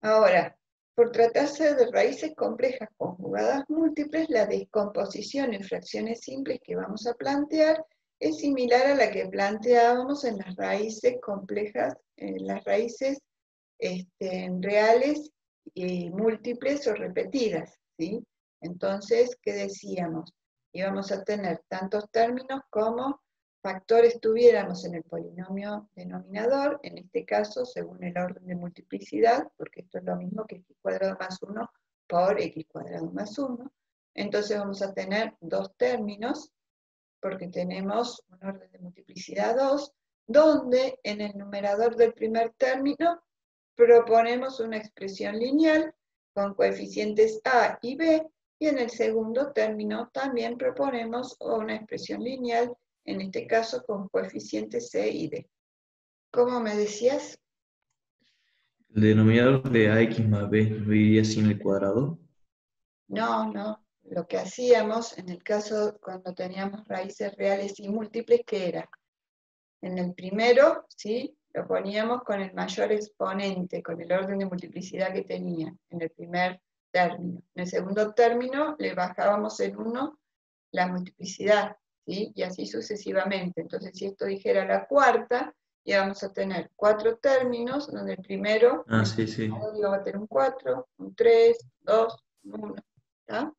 A: Ahora, por tratarse de raíces complejas conjugadas múltiples, la descomposición en fracciones simples que vamos a plantear es similar a la que planteábamos en las raíces complejas, en las raíces reales y múltiples o repetidas, ¿sí? Entonces, ¿qué decíamos? Íbamos a tener tantos términos como factores tuviéramos en el polinomio denominador, en este caso, según el orden de multiplicidad, porque esto es lo mismo que x cuadrado más 1 por x cuadrado más 1. Entonces vamos a tener dos términos, porque tenemos un orden de multiplicidad 2, donde en el numerador del primer término proponemos una expresión lineal con coeficientes a y b, y en el segundo término también proponemos una expresión lineal, en este caso con coeficientes c y d. ¿Cómo me decías?
E: ¿El denominador de ax más b lo iría sin el cuadrado?
A: No. Lo que hacíamos en el caso cuando teníamos raíces reales y múltiples, ¿qué era? En el primero, ¿sí? Lo poníamos con el mayor exponente, con el orden de multiplicidad que tenía, en el primer término. En el segundo término le bajábamos en 1 la multiplicidad, ¿sí? Y así sucesivamente. Entonces, si esto dijera la cuarta, íbamos a tener 4 términos, donde el primero
E: Sí.
A: iba a tener un 4, un 3, 2, un 1. ¿Está?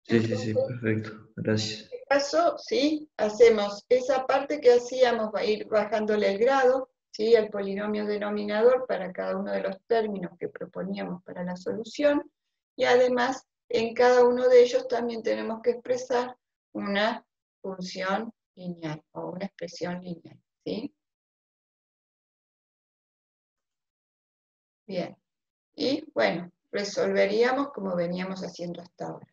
E: Sí, perfecto. Gracias.
A: En este caso, sí, hacemos esa parte que hacíamos, va a ir bajándole el grado, ¿sí? Al polinomio denominador para cada uno de los términos que proponíamos para la solución, y además en cada uno de ellos también tenemos que expresar una función lineal o una expresión lineal, ¿sí? Bien, y bueno, resolveríamos como veníamos haciendo hasta ahora.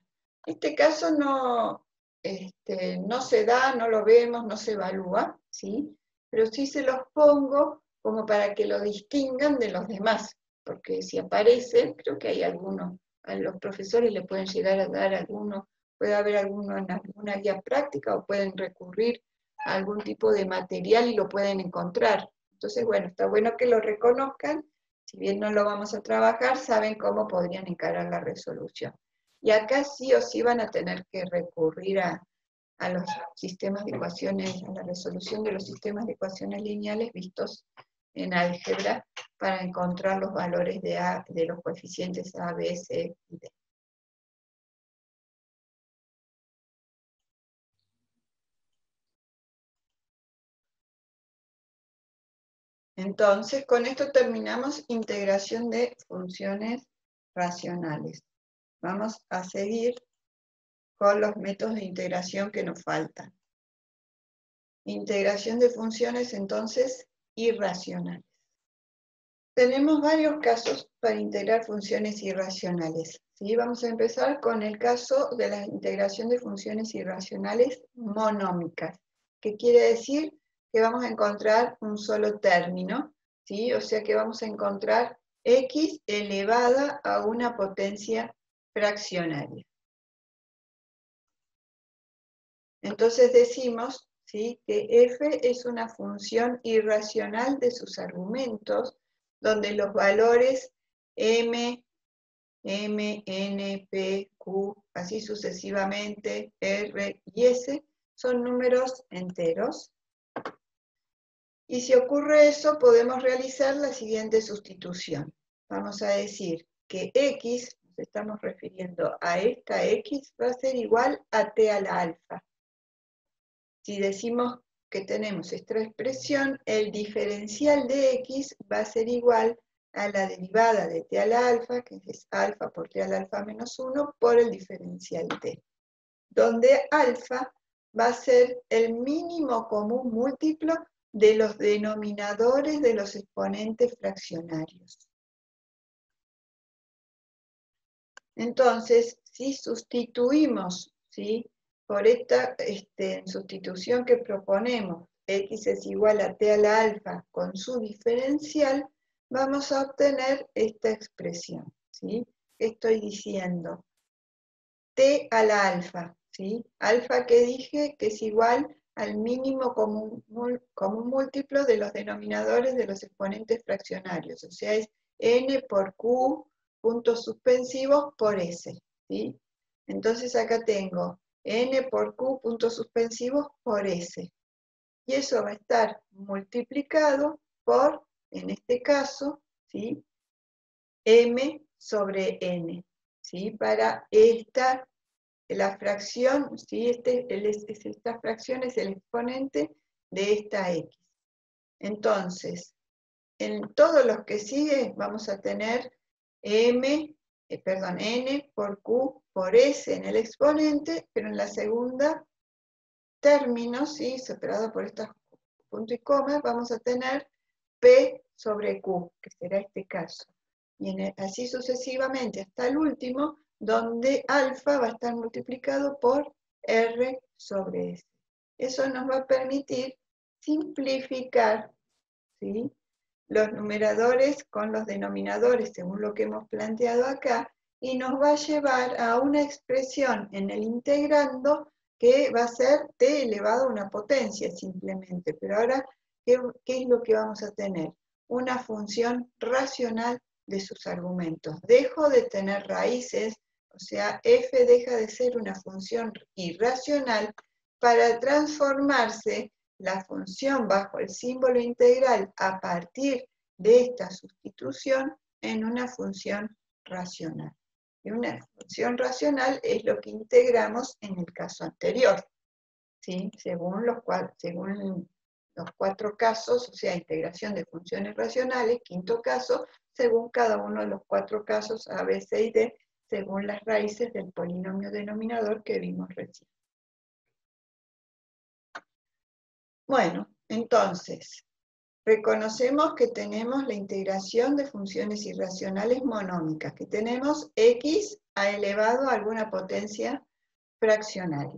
A: Este caso no se da, no lo vemos, no se evalúa, ¿sí? Pero sí se los pongo como para que lo distingan de los demás, porque si aparece, creo que hay algunos, a los profesores le pueden llegar a dar algunos, puede haber alguno en alguna guía práctica o pueden recurrir a algún tipo de material y lo pueden encontrar. Entonces, bueno, está bueno que lo reconozcan, si bien no lo vamos a trabajar, saben cómo podrían encarar la resolución. Y acá sí o sí van a tener que recurrir a los sistemas de ecuaciones, a la resolución de los sistemas de ecuaciones lineales vistos en álgebra para encontrar los valores de los coeficientes A, B, C y D. Entonces, con esto terminamos integración de funciones racionales. Vamos a seguir con los métodos de integración que nos faltan. Integración de funciones, entonces, irracionales. Tenemos varios casos para integrar funciones irracionales, ¿sí? Vamos a empezar con el caso de la integración de funciones irracionales monómicas, que quiere decir que vamos a encontrar un solo término, ¿sí? O sea que vamos a encontrar x elevada a una potencia fraccionaria. Entonces decimos, ¿sí?, que f es una función irracional de sus argumentos, donde los valores m, n, p, q, así sucesivamente, r y s, son números enteros. Y si ocurre eso, podemos realizar la siguiente sustitución. Vamos a decir que x, nos estamos refiriendo a esta x, va a ser igual a t a la alfa. Si decimos que tenemos esta expresión, el diferencial de x va a ser igual a la derivada de t a la alfa, que es alfa por t a la alfa menos 1, por el diferencial t, donde alfa va a ser el mínimo común múltiplo de los denominadores de los exponentes fraccionarios. Entonces, si sustituimos, ¿sí?, por esta sustitución que proponemos, x es igual a t a la alfa con su diferencial, vamos a obtener esta expresión, ¿sí? Estoy diciendo t a la alfa, ¿sí? Alfa que dije que es igual al mínimo común múltiplo de los denominadores de los exponentes fraccionarios, o sea, es n por q puntos suspensivos por s, ¿sí? Entonces acá tengo n por q puntos suspensivos por s. Y eso va a estar multiplicado por, en este caso, ¿sí?, m sobre n, ¿sí? Para la fracción, ¿sí?, esta fracción es el exponente de esta x. Entonces, en todos los que sigue vamos a tener n por q por s en el exponente, pero en la segunda término, ¿sí?, separado por estas punto y coma, vamos a tener P sobre Q, que será este caso. Y así sucesivamente hasta el último, donde alfa va a estar multiplicado por R sobre S. Eso nos va a permitir simplificar, ¿sí?, los numeradores con los denominadores, según lo que hemos planteado acá, y nos va a llevar a una expresión en el integrando que va a ser t elevado a una potencia simplemente. Pero ahora, ¿qué es lo que vamos a tener? Una función racional de sus argumentos. Dejo de tener raíces, o sea, f deja de ser una función irracional para transformarse la función bajo el símbolo integral a partir de esta sustitución en una función racional. Y una función racional es lo que integramos en el caso anterior, ¿sí? Según los cuatro casos, o sea, integración de funciones racionales, quinto caso, según cada uno de los cuatro casos A, B, C y D, según las raíces del polinomio denominador que vimos recién. Bueno, entonces, reconocemos que tenemos la integración de funciones irracionales monómicas, que tenemos x a elevado a alguna potencia fraccionaria.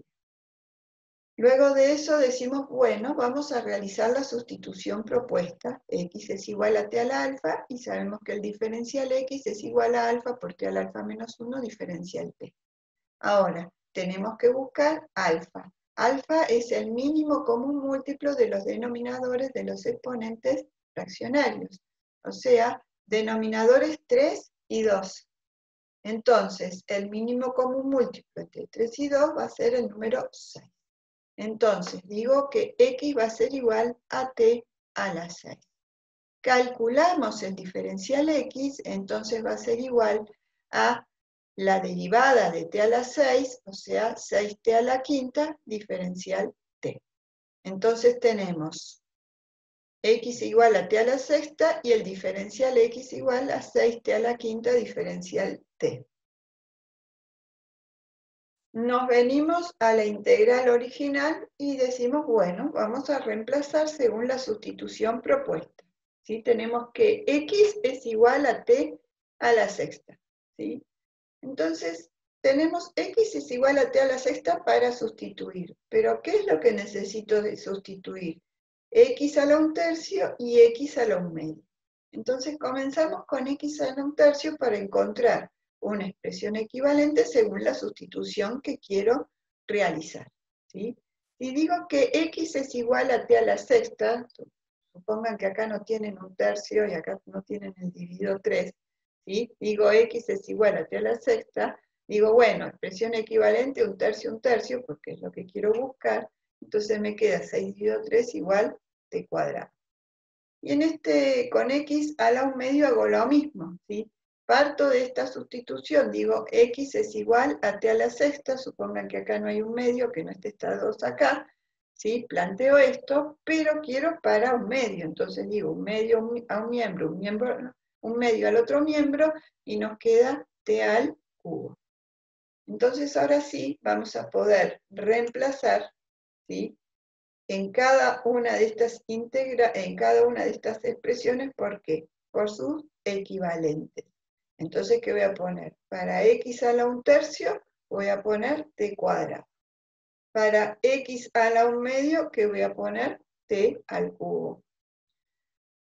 A: Luego de eso decimos, bueno, vamos a realizar la sustitución propuesta. X es igual a t al alfa, y sabemos que el diferencial x es igual a alfa por t al alfa menos 1 diferencial t. Ahora, tenemos que buscar alfa. Alfa es el mínimo común múltiplo de los denominadores de los exponentes fraccionarios. O sea, denominadores 3 y 2. Entonces, el mínimo común múltiplo entre 3 y 2 va a ser el número 6. Entonces, digo que x va a ser igual a t a la 6. Calculamos el diferencial x, entonces va a ser igual a la derivada de t a la 6, o sea, 6t a la quinta, diferencial t. Entonces tenemos x igual a t a la sexta y el diferencial x igual a 6t a la quinta, diferencial t. Nos venimos a la integral original y decimos, bueno, vamos a reemplazar según la sustitución propuesta. ¿Sí? Tenemos que x es igual a t a la sexta, ¿sí? Entonces, tenemos x es igual a t a la sexta para sustituir. Pero, ¿qué es lo que necesito de sustituir? X a la 1/3 y x a la 1/2. Entonces, comenzamos con x a la 1/3 para encontrar una expresión equivalente según la sustitución que quiero realizar, ¿sí? Si digo que x es igual a t a la sexta, supongan que acá no tienen 1/3 y acá no tienen el dividido 3, ¿sí? Digo x es igual a t a la sexta, digo, bueno, expresión equivalente 1/3, porque es lo que quiero buscar, entonces me queda 6 dividido 3 igual t cuadrado. Y con x a la 1/2 hago lo mismo, ¿sí? Parto de esta sustitución, digo, x es igual a t a la sexta, supongan que acá no hay 1/2, que no esté esta 2 acá, ¿sí? Planteo esto, pero quiero para 1/2, entonces digo 1/2 a un miembro, 1/2 al otro miembro, y nos queda t al cubo. Entonces ahora sí, vamos a poder reemplazar, ¿sí?, en cada una de estas expresiones. ¿Por qué? Por sus equivalentes. Entonces, ¿qué voy a poner? Para x a la 1/3 voy a poner t cuadrado. Para x a la 1/2, ¿qué voy a poner? T al cubo.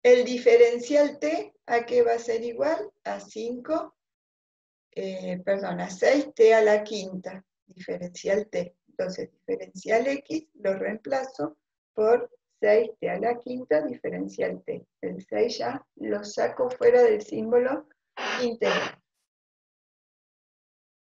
A: El diferencial t, ¿a qué va a ser igual? A 6t a la quinta, diferencial t. Entonces, diferencial x lo reemplazo por 6t a la quinta, diferencial t. El 6 ya lo saco fuera del símbolo integral.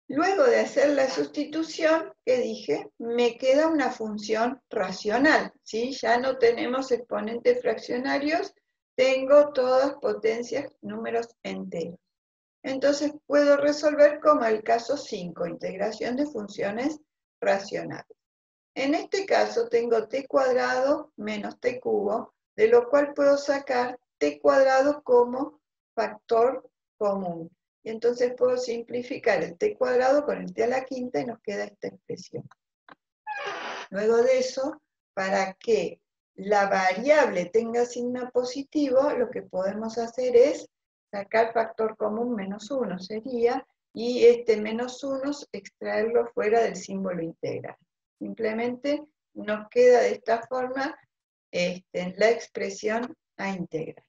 A: Luego de hacer la sustitución, ¿qué dije? Me queda una función racional, ¿sí? Ya no tenemos exponentes fraccionarios, tengo todas potencias, números enteros. Entonces puedo resolver como el caso 5, integración de funciones racionales. En este caso tengo t cuadrado menos t cubo, de lo cual puedo sacar t cuadrado como factor común. Y entonces puedo simplificar el t cuadrado con el t a la quinta y nos queda esta expresión. Luego de eso, para que la variable tenga signo positivo, lo que podemos hacer es sacar factor común -1 sería, y este -1 extraerlo fuera del símbolo integral. Simplemente nos queda de esta forma la expresión a integral.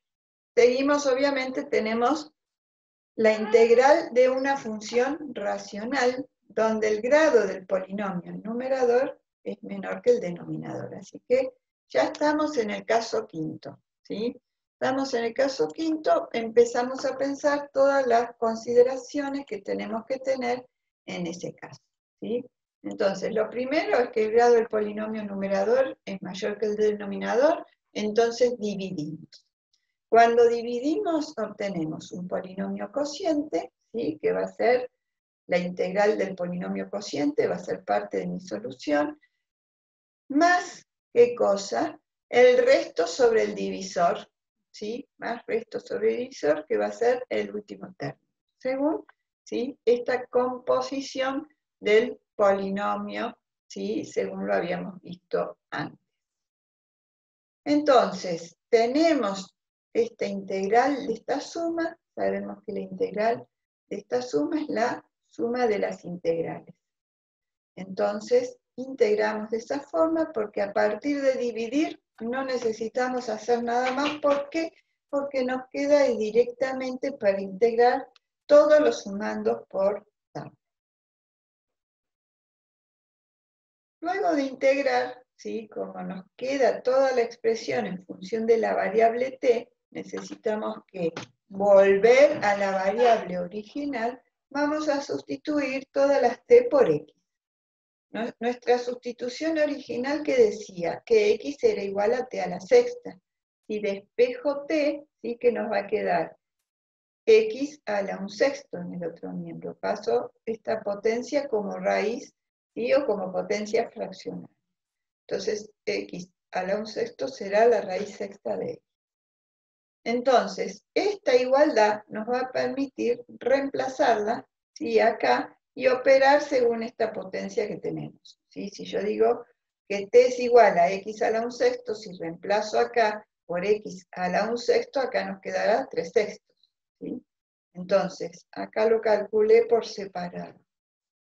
A: Seguimos, obviamente, tenemos la integral de una función racional, donde el grado del polinomio numerador es menor que el denominador. Así que ya estamos en el caso quinto, ¿sí? Estamos en el caso quinto, empezamos a pensar todas las consideraciones que tenemos que tener en ese caso, ¿sí? Entonces, lo primero es que el grado del polinomio numerador es mayor que el denominador, entonces dividimos. Cuando dividimos, obtenemos un polinomio cociente, ¿sí? Que va a ser la integral del polinomio cociente, va a ser parte de mi solución, más, ¿qué cosa? El resto sobre el divisor, ¿sí? Más resto sobre el divisor, que va a ser el último término, según, ¿sí? Esta composición del polinomio, ¿sí? Según lo habíamos visto antes. Entonces, tenemos esta integral de esta suma, sabemos que la integral de esta suma es la suma de las integrales. Entonces, integramos de esa forma porque a partir de dividir no necesitamos hacer nada más. ¿Por qué? Porque nos queda directamente para integrar todos los sumandos por tabla. Luego de integrar, ¿sí? Como nos queda toda la expresión en función de la variable t, necesitamos que volver a la variable original, vamos a sustituir todas las t por x. Nuestra sustitución original que decía que x era igual a t a la sexta. Si despejo t, sí que nos va a quedar x a la 1/6 en el otro miembro. Paso esta potencia como raíz, ¿sí? O como potencia fraccional. Entonces, x a la 1/6 será la raíz sexta de x. Entonces, esta igualdad nos va a permitir reemplazarla, ¿sí? Acá, y operar según esta potencia que tenemos, ¿sí? Si yo digo que t es igual a x a la 1/6, si reemplazo acá por x a la 1/6, acá nos quedará 3/6, ¿sí? Entonces, acá lo calculé por separado.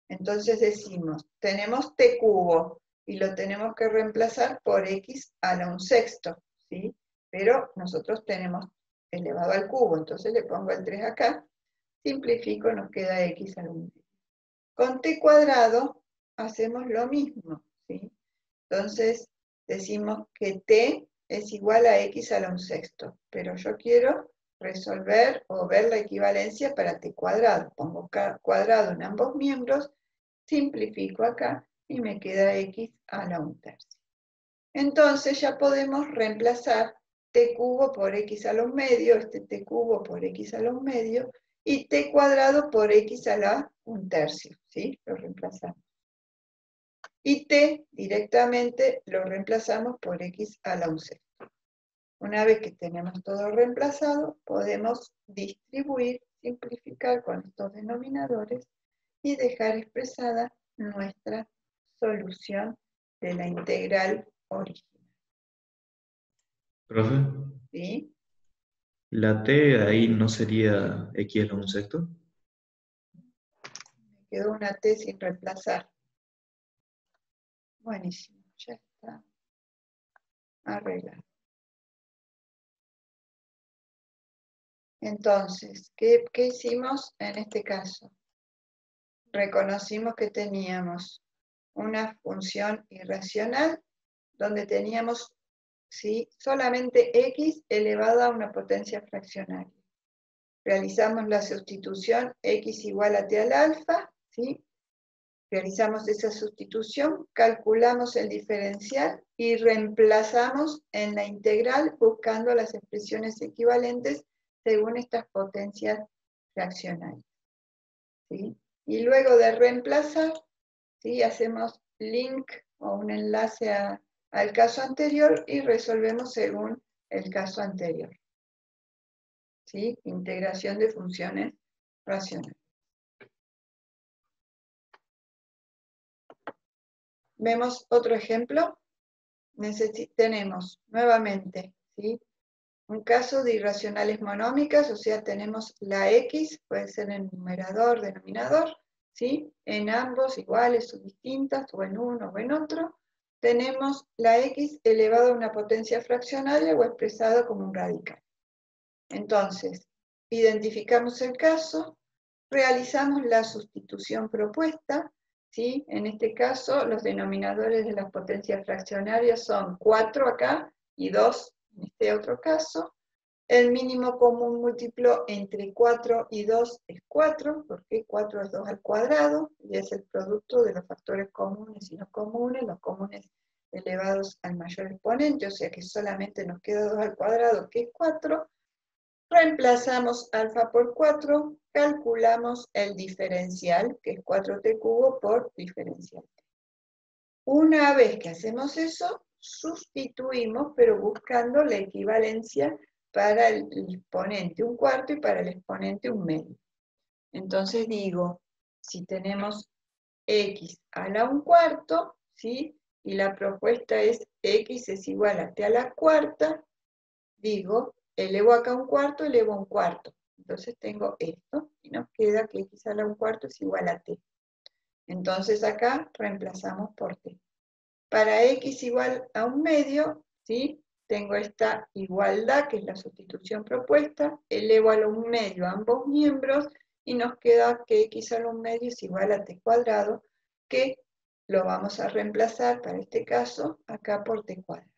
A: Entonces decimos, tenemos t cubo, y lo tenemos que reemplazar por x a la 1/6, ¿sí? Pero nosotros tenemos elevado al cubo, entonces le pongo el 3 acá, simplifico, nos queda x a la 1/6. Con t cuadrado hacemos lo mismo, ¿sí? Entonces decimos que t es igual a x a la 1/6, pero yo quiero resolver o ver la equivalencia para t cuadrado. Pongo cuadrado en ambos miembros, simplifico acá y me queda x a la 1/3. Entonces ya podemos reemplazar t cubo por x a los medios, este t cubo por x a los medios, y t cuadrado por x a la 1/3, ¿sí? Lo reemplazamos. Y t directamente lo reemplazamos por x a la 1/6. Una vez que tenemos todo reemplazado, podemos distribuir, simplificar con estos denominadores y dejar expresada nuestra solución de la integral original.
E: Profe,
A: ¿Sí?
E: la t ahí no sería x a la 1/6.
A: Me quedó una t sin reemplazar. Buenísimo, ya está arreglado. Entonces, ¿qué hicimos en este caso? Reconocimos que teníamos una función irracional donde teníamos, ¿sí? Solamente x elevada a una potencia fraccionaria. Realizamos la sustitución x igual a t al alfa, ¿sí? Realizamos esa sustitución, calculamos el diferencial y reemplazamos en la integral buscando las expresiones equivalentes según estas potencias fraccionarias, ¿sí? Y luego de reemplazar, ¿sí? Hacemos link o un enlace al caso anterior y resolvemos según el caso anterior, ¿sí? Integración de funciones racionales. Vemos otro ejemplo. tenemos nuevamente, ¿sí?, un caso de irracionales monómicas, o sea, tenemos la x, puede ser en numerador, denominador, ¿sí?, en ambos iguales o distintas, o en uno o en otro. Tenemos la x elevado a una potencia fraccionaria o expresado como un radical. Entonces, identificamos el caso, realizamos la sustitución propuesta, ¿sí? En este caso, los denominadores de las potencias fraccionarias son 4 acá y 2 en este otro caso. El mínimo común múltiplo entre 4 y 2 es 4, porque 4 es 2 al cuadrado, y es el producto de los factores comunes y no comunes, los comunes elevados al mayor exponente, o sea que solamente nos queda 2 al cuadrado, que es 4. Reemplazamos alfa por 4, calculamos el diferencial, que es 4t cubo por diferencial t. Una vez que hacemos eso, sustituimos, pero buscando la equivalencia para el exponente un cuarto y para el exponente un medio. Entonces digo, si tenemos x a la un cuarto, ¿sí?, y la propuesta es x es igual a t a la cuarta, digo, elevo acá un cuarto, elevo un cuarto. Entonces tengo esto, y nos queda que x a la un cuarto es igual a t. Entonces acá reemplazamos por t. Para x igual a un medio, ¿sí?, tengo esta igualdad, que es la sustitución propuesta, elevo a un medio a ambos miembros, y nos queda que x a un medio es igual a t cuadrado, que lo vamos a reemplazar, para este caso, acá por t cuadrado.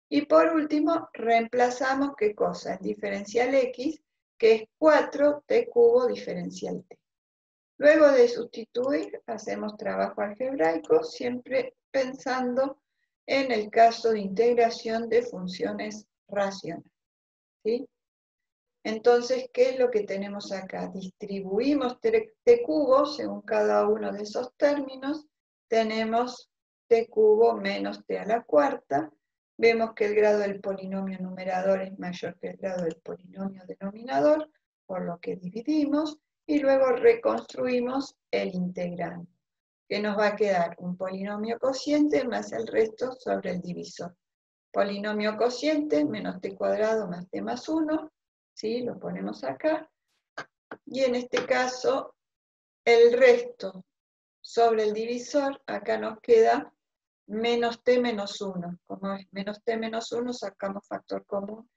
A: Y por último, reemplazamos, ¿qué cosa? El diferencial x, que es 4t cubo diferencial t. Luego de sustituir, hacemos trabajo algebraico, siempre pensando en el caso de integración de funciones racionales, ¿sí? Entonces, ¿qué es lo que tenemos acá? Distribuimos t cubo según cada uno de esos términos. Tenemos t cubo menos t a la cuarta. Vemos que el grado del polinomio numerador es mayor que el grado del polinomio denominador, por lo que dividimos, y luego reconstruimos el integrando, que nos va a quedar un polinomio cociente más el resto sobre el divisor. Polinomio cociente menos t cuadrado más t más 1, ¿sí?, lo ponemos acá, y en este caso el resto sobre el divisor, acá nos queda menos t menos 1. Como es menos t menos 1, sacamos factor común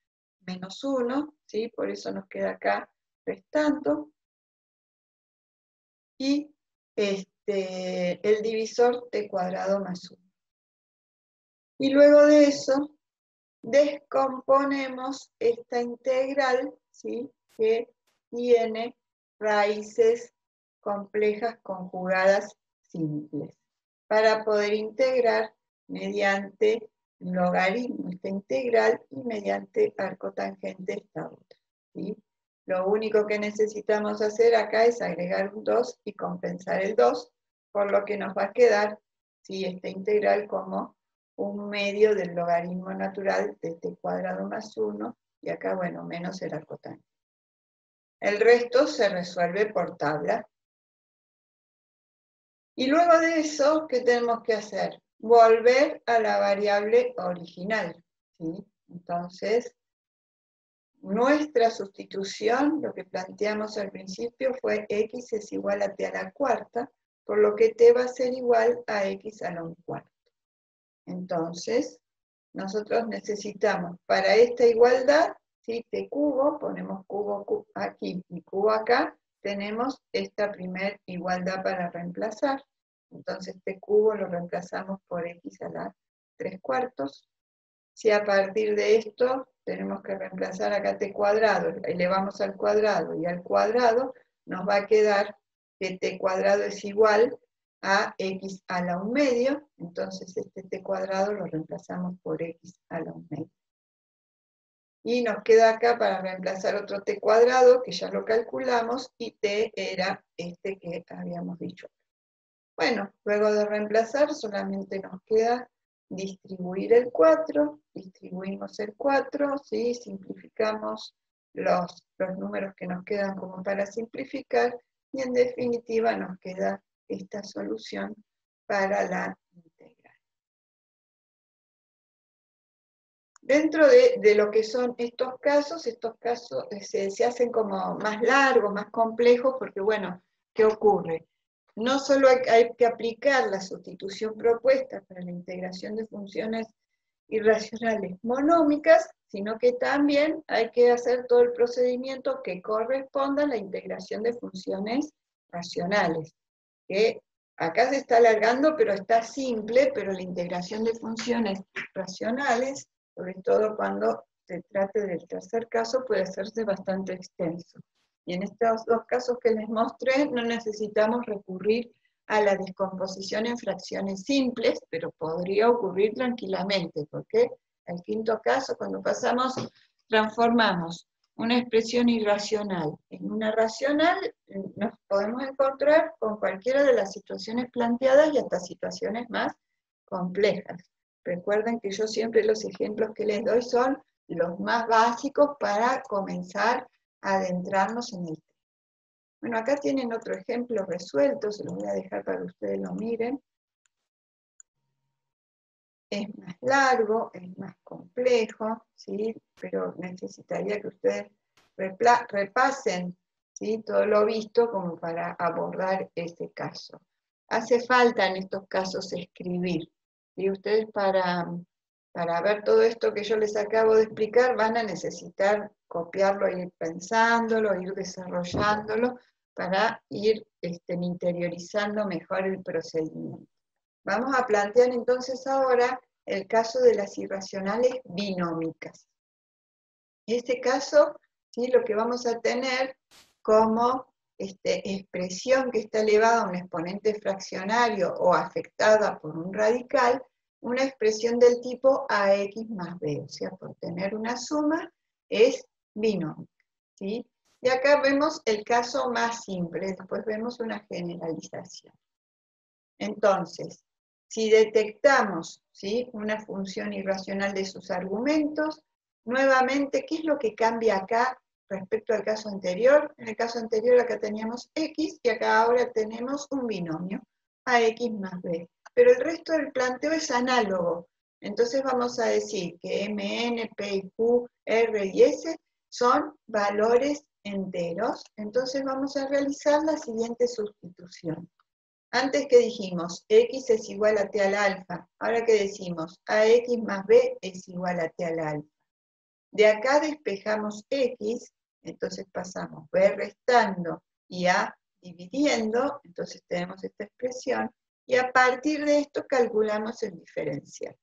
A: menos 1, ¿sí?, por eso nos queda acá restando, y el divisor t cuadrado más 1. Y luego de eso, descomponemos esta integral, ¿sí?, que tiene raíces complejas conjugadas simples, para poder integrar mediante logaritmo esta integral y mediante arco tangente esta otra, ¿sí? Lo único que necesitamos hacer acá es agregar un 2 y compensar el 2, por lo que nos va a quedar, ¿sí?, esta integral como un medio del logaritmo natural de t cuadrado más 1, y acá, bueno, menos el arco tangente. El resto se resuelve por tabla. Y luego de eso, ¿qué tenemos que hacer? Volver a la variable original, ¿sí? Entonces, nuestra sustitución, lo que planteamos al principio, fue x es igual a t a la cuarta, por lo que t va a ser igual a x a la un cuarto. Entonces, nosotros necesitamos, para esta igualdad, ¿sí?, t cubo, ponemos cubo aquí y cubo acá, tenemos esta primer igualdad para reemplazar. Entonces t cubo lo reemplazamos por x a la 3 cuartos. Si a partir de esto tenemos que reemplazar acá t cuadrado, elevamos al cuadrado y al cuadrado, nos va a quedar que t cuadrado es igual a x a la un medio, entonces este t cuadrado lo reemplazamos por x a la un medio. Y nos queda acá para reemplazar otro t cuadrado, que ya lo calculamos, y t era este que habíamos dicho. Bueno, luego de reemplazar solamente nos queda distribuir el 4, distribuimos el 4, ¿sí?, simplificamos los números que nos quedan como para simplificar, y en definitiva nos queda esta solución para la dentro de lo que son estos casos se hacen como más largos, más complejos, porque bueno, ¿qué ocurre? No solo hay que aplicar la sustitución propuesta para la integración de funciones irracionales monómicas, sino que también hay que hacer todo el procedimiento que corresponda a la integración de funciones racionales, que acá se está alargando, pero está simple, pero la integración de funciones racionales, sobre todo cuando se trate del tercer caso, puede hacerse bastante extenso. Y en estos dos casos que les mostré, no necesitamos recurrir a la descomposición en fracciones simples, pero podría ocurrir tranquilamente, porque el quinto caso, cuando transformamos una expresión irracional en una racional, nos podemos encontrar con cualquiera de las situaciones planteadas y hasta situaciones más complejas. Recuerden que yo siempre los ejemplos que les doy son los más básicos para comenzar a adentrarnos en el tema. Bueno, acá tienen otro ejemplo resuelto, se los voy a dejar para que ustedes lo miren. Es más largo, es más complejo, ¿sí? Pero necesitaría que ustedes repasen, ¿sí? Todo lo visto como para abordar este caso. Hace falta en estos casos escribir, ¿sí? Ustedes para ver todo esto que yo les acabo de explicar van a necesitar copiarlo, ir pensándolo, ir desarrollándolo para ir interiorizando mejor el procedimiento. Vamos a plantear entonces ahora el caso de las irracionales binómicas. En este caso, ¿sí? Lo que vamos a tener como expresión que está elevada a un exponente fraccionario o afectada por un radical, una expresión del tipo AX más B, o sea, por tener una suma, es binómica, ¿sí? Y acá vemos el caso más simple, después vemos una generalización. Entonces, si detectamos, ¿sí? Una función irracional de sus argumentos, nuevamente, ¿qué es lo que cambia acá respecto al caso anterior? En el caso anterior acá teníamos X y acá ahora tenemos un binomio, AX más B. Pero el resto del planteo es análogo. Entonces vamos a decir que MN, P y Q, R y S son valores enteros. Entonces vamos a realizar la siguiente sustitución. Antes que dijimos, X es igual a T al alfa. Ahora que decimos, AX más B es igual a T al alfa. De acá despejamos X, entonces pasamos B restando y A dividiendo, entonces tenemos esta expresión, y a partir de esto calculamos el diferencial.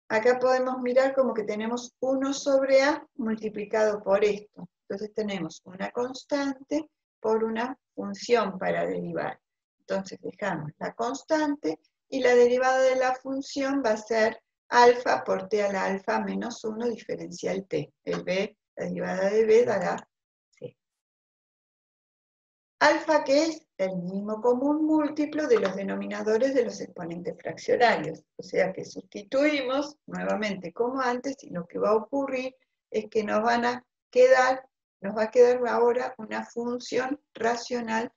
A: Acá podemos mirar como que tenemos 1 sobre A multiplicado por esto. Entonces tenemos una constante por una función para derivar. Entonces dejamos la constante y la derivada de la función va a ser alfa por t a la alfa menos 1 diferencial t. El b, la derivada de b dará c. Alfa, que es el mínimo común múltiplo de los denominadores de los exponentes fraccionarios. O sea que sustituimos nuevamente como antes y lo que va a ocurrir es que nos va a quedar ahora una función racional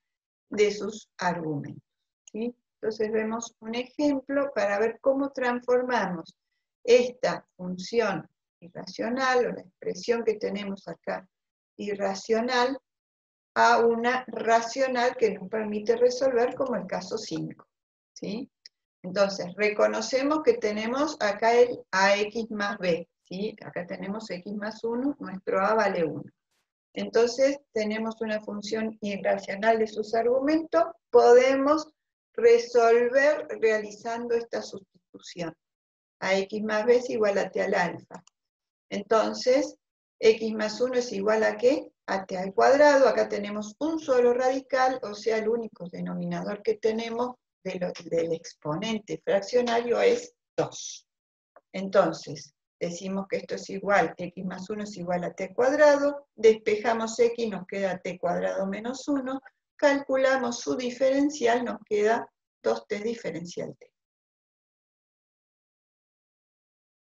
A: de sus argumentos, ¿sí? Entonces vemos un ejemplo para ver cómo transformamos esta función irracional o la expresión que tenemos acá irracional a una racional que nos permite resolver como el caso 5, ¿sí? Entonces reconocemos que tenemos acá el AX más B, ¿sí? Acá tenemos X más 1, nuestro A vale 1. Entonces, tenemos una función irracional de sus argumentos, podemos resolver realizando esta sustitución. AX más B es igual a T al alfa. Entonces, X más 1 es igual a ¿qué? A T al cuadrado. Acá tenemos un solo radical, o sea, el único denominador que tenemos del exponente fraccionario es 2. Entonces, decimos que esto es igual, x más 1 es igual a t cuadrado, despejamos x, nos queda t cuadrado menos 1, calculamos su diferencial, nos queda 2t diferencial t.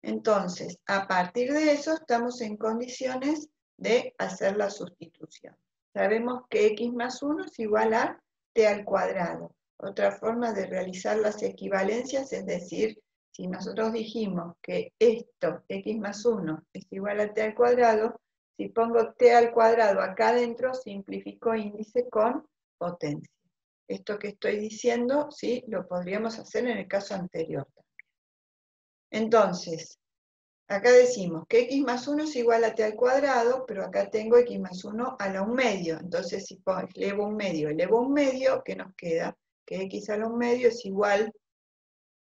A: Entonces, a partir de eso, estamos en condiciones de hacer la sustitución. Sabemos que x más 1 es igual a t al cuadrado. Otra forma de realizar las equivalencias es decir si nosotros dijimos que esto, x más 1, es igual a t al cuadrado, si pongo t al cuadrado acá adentro, simplifico índice con potencia. Esto que estoy diciendo, sí, lo podríamos hacer en el caso anterior también. Entonces, acá decimos que x más 1 es igual a t al cuadrado, pero acá tengo x más 1 a la 1 medio. Entonces, si elevo un medio, ¿qué nos queda? Que x a la 1 medio es igual,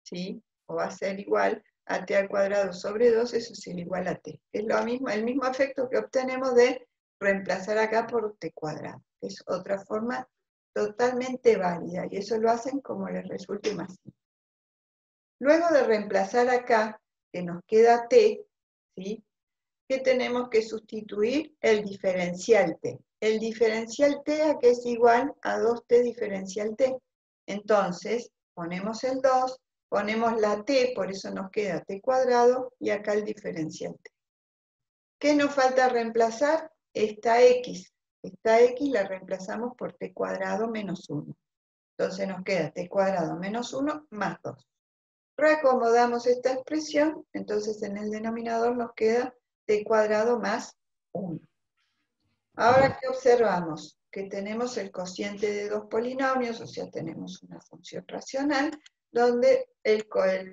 A: ¿sí? O va a ser igual a t al cuadrado sobre 2, eso es igual a t. Es lo mismo, el mismo efecto que obtenemos de reemplazar acá por t cuadrado. Es otra forma totalmente válida, y eso lo hacen como les resulte más simple. Luego de reemplazar acá, que nos queda t, ¿sí? ¿Qué tenemos que sustituir? El diferencial t. El diferencial t acá es igual a 2t diferencial t. Entonces, ponemos el 2, ponemos la t, por eso nos queda t cuadrado, y acá el diferencial t. ¿Qué nos falta reemplazar? Esta x. Esta x la reemplazamos por t cuadrado menos 1. Entonces nos queda t cuadrado menos 1 más 2. Reacomodamos esta expresión, entonces en el denominador nos queda t cuadrado más 1. Ahora, ¿qué observamos? Que tenemos el cociente de dos polinomios, o sea, tenemos una función racional, donde el grado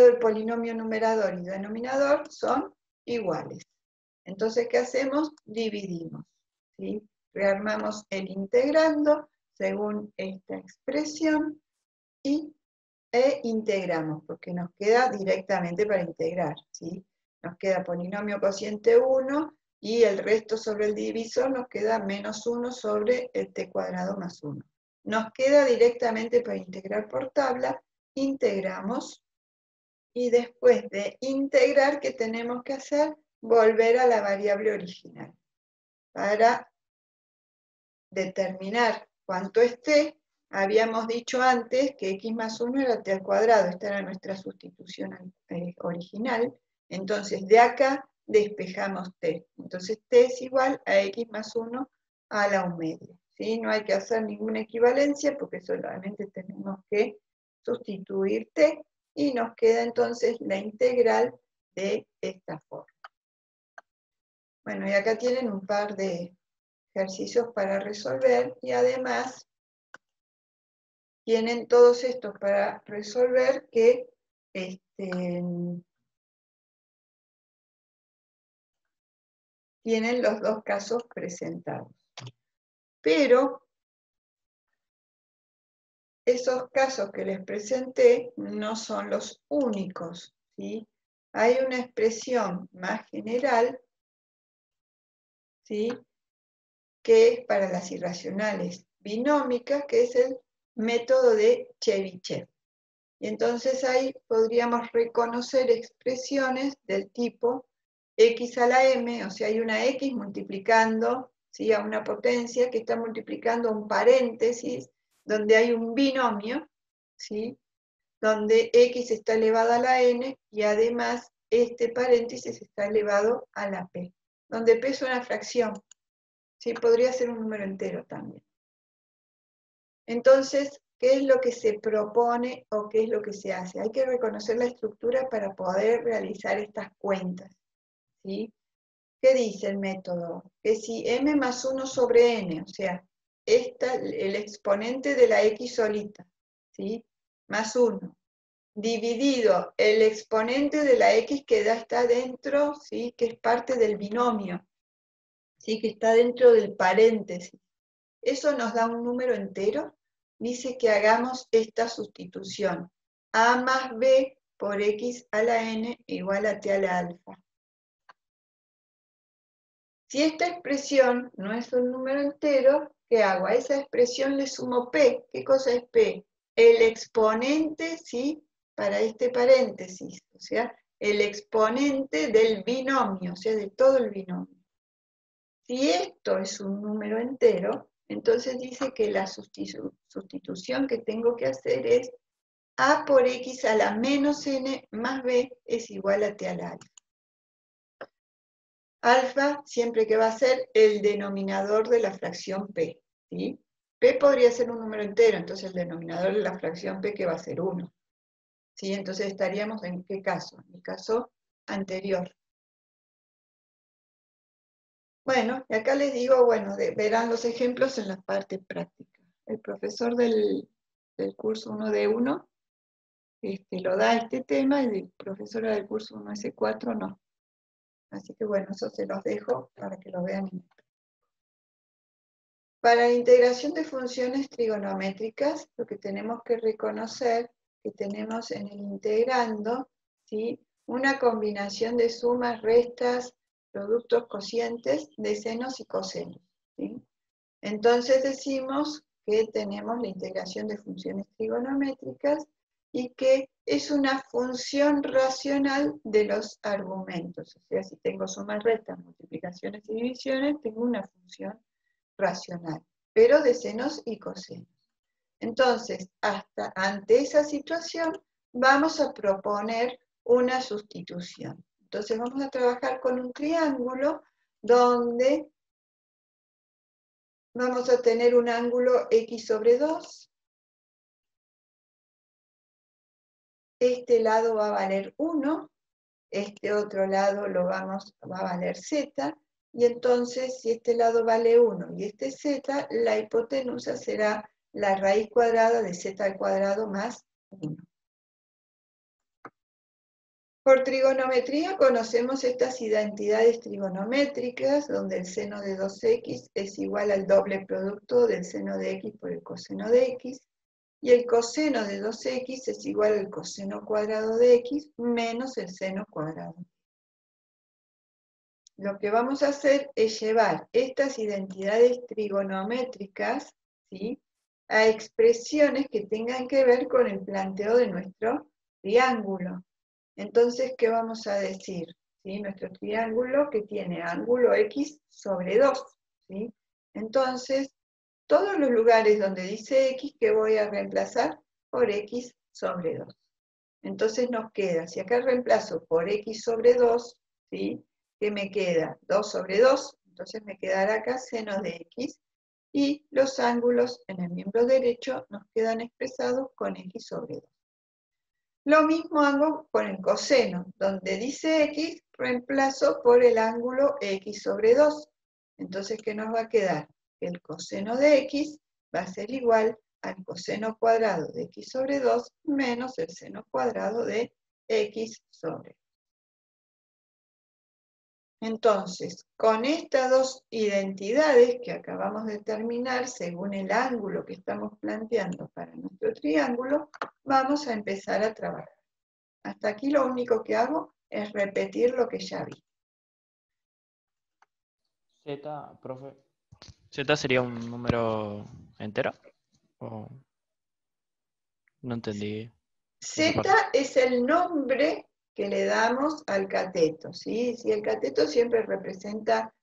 A: del polinomio numerador y denominador son iguales. Entonces, ¿qué hacemos? Dividimos, ¿sí? Rearmamos el integrando según esta expresión e integramos, porque nos queda directamente para integrar, ¿sí? Nos queda polinomio cociente 1 y el resto sobre el divisor nos queda menos 1 sobre el t cuadrado más 1. Nos queda directamente para integrar por tabla, integramos, y después de integrar, ¿qué tenemos que hacer? Volver a la variable original. Para determinar cuánto es t, habíamos dicho antes que x más 1 era t al cuadrado, esta era nuestra sustitución original, entonces de acá despejamos t, entonces t es igual a x más 1 a la 1 media, ¿sí? No hay que hacer ninguna equivalencia porque solamente tenemos que sustituir t y nos queda entonces la integral de esta forma. Bueno, y acá tienen un par de ejercicios para resolver y además tienen todos estos para resolver que tienen los dos casos presentados. Pero esos casos que les presenté no son los únicos, ¿sí? Hay una expresión más general, ¿sí? Que es para las irracionales binómicas, que es el método de Chebyshev. Y entonces ahí podríamos reconocer expresiones del tipo x a la m, o sea, hay una x multiplicando, ¿sí? A una potencia que está multiplicando un paréntesis donde hay un binomio, ¿sí? Donde x está elevado a la n y además este paréntesis está elevado a la p, donde p es una fracción, ¿sí? Podría ser un número entero también. Entonces, ¿qué es lo que se propone o qué es lo que se hace? Hay que reconocer la estructura para poder realizar estas cuentas, ¿sí? ¿Qué dice el método? Que si m más 1 sobre n, o sea, el exponente de la x solita, ¿sí? Más 1, dividido el exponente de la x que ya está dentro, ¿sí? Que es parte del binomio, ¿sí? Que está dentro del paréntesis. Eso nos da un número entero. Dice que hagamos esta sustitución. A más b por x a la n igual a t a la alfa. Si esta expresión no es un número entero, ¿qué hago? A esa expresión le sumo p. ¿Qué cosa es p? El exponente, ¿sí? Para este paréntesis, o sea, el exponente del binomio, o sea, de todo el binomio. Si esto es un número entero, entonces dice que la sustitución que tengo que hacer es a por x a la menos n más b es igual a t a la alfa. Alfa siempre que va a ser el denominador de la fracción p, ¿sí? P podría ser un número entero, entonces el denominador de la fracción p que va a ser 1. ¿Sí? Entonces estaríamos en qué caso, en el caso anterior. Bueno, y acá les digo, bueno, verán los ejemplos en la parte práctica. El profesor del curso 1D1 lo da este tema, y el profesor del curso 1S4 no. Así que bueno, eso se los dejo para que lo vean. Para la integración de funciones trigonométricas, lo que tenemos que reconocer que tenemos en el integrando, ¿sí?, una combinación de sumas, restas, productos, cocientes de senos y cosenos, ¿sí? Entonces decimos que tenemos la integración de funciones trigonométricas y que es una función racional de los argumentos. O sea, si tengo sumas, restas, multiplicaciones y divisiones, tengo una función racional, pero de senos y cosenos. Entonces, ante esa situación, vamos a proponer una sustitución. Entonces, vamos a trabajar con un triángulo donde vamos a tener un ángulo x sobre 2. Este lado va a valer 1, este otro lado va a valer z, y entonces si este lado vale 1 y este z, la hipotenusa será la raíz cuadrada de z al cuadrado más 1. Por trigonometría conocemos estas identidades trigonométricas, donde el seno de 2x es igual al doble producto del seno de x por el coseno de x, y el coseno de 2x es igual al coseno cuadrado de x menos el seno cuadrado. Lo que vamos a hacer es llevar estas identidades trigonométricas, ¿sí?, a expresiones que tengan que ver con el planteo de nuestro triángulo. Entonces, ¿qué vamos a decir? ¿Sí? Nuestro triángulo que tiene ángulo x sobre 2. ¿Sí? Entonces, todos los lugares donde dice x, ¿qué voy a reemplazar? Por x sobre 2. Entonces nos queda, si acá reemplazo por x sobre 2, ¿sí?, ¿qué me queda? 2 sobre 2, entonces me quedará acá seno de x, y los ángulos en el miembro derecho nos quedan expresados con x sobre 2. Lo mismo hago con el coseno, donde dice x, reemplazo por el ángulo x sobre 2. Entonces, ¿qué nos va a quedar? El coseno de x va a ser igual al coseno cuadrado de x sobre 2 menos el seno cuadrado de x sobre 2. Entonces, con estas dos identidades que acabamos de determinar según el ángulo que estamos planteando para nuestro triángulo, vamos a empezar a trabajar. Hasta aquí lo único que hago es repetir lo que ya vi.
B: Z, profe. ¿Z sería un número entero? ¿O no entendí esa
A: Z
B: parte?
A: es el nombre que le damos al cateto, ¿sí? Si el cateto siempre representa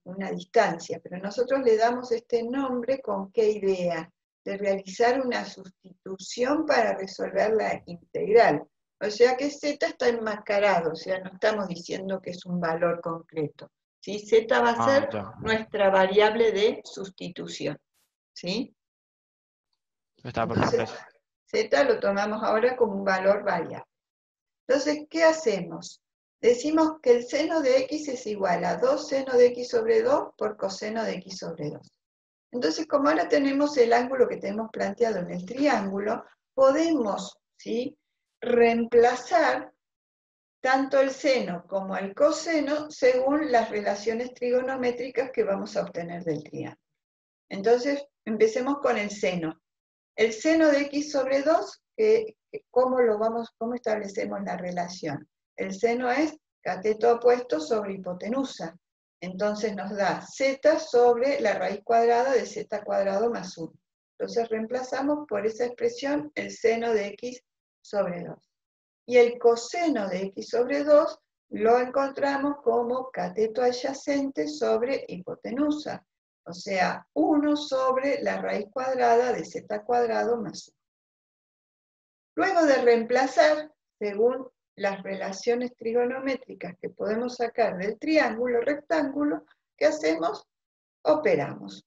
A: una distancia, pero nosotros le damos este nombre con qué idea, de realizar una sustitución para resolver la integral. O sea que Z está enmascarado, o sea, no estamos diciendo que es un valor concreto. ¿Sí? Z va a ser
B: Ya.
A: nuestra variable de sustitución, ¿sí?
B: Está
A: Entonces,
B: perfecto.
A: Z lo tomamos ahora como un valor variable. Entonces, ¿qué hacemos? Decimos que el seno de x es igual a 2 seno de x sobre 2 por coseno de x sobre 2. Entonces, como ahora tenemos el ángulo que tenemos planteado en el triángulo, podemos, ¿sí?, reemplazar tanto el seno como el coseno según las relaciones trigonométricas que vamos a obtener del triángulo. Entonces, empecemos con el seno. El seno de x sobre 2, ¿cómo establecemos la relación? El seno es cateto opuesto sobre hipotenusa. Entonces nos da z sobre la raíz cuadrada de z cuadrado más 1. Entonces reemplazamos por esa expresión el seno de x sobre 2. Y el coseno de x sobre 2 lo encontramos como cateto adyacente sobre hipotenusa. O sea, 1 sobre la raíz cuadrada de z cuadrado más 1. Luego de reemplazar, según las relaciones trigonométricas que podemos sacar del triángulo rectángulo, ¿qué hacemos? Operamos.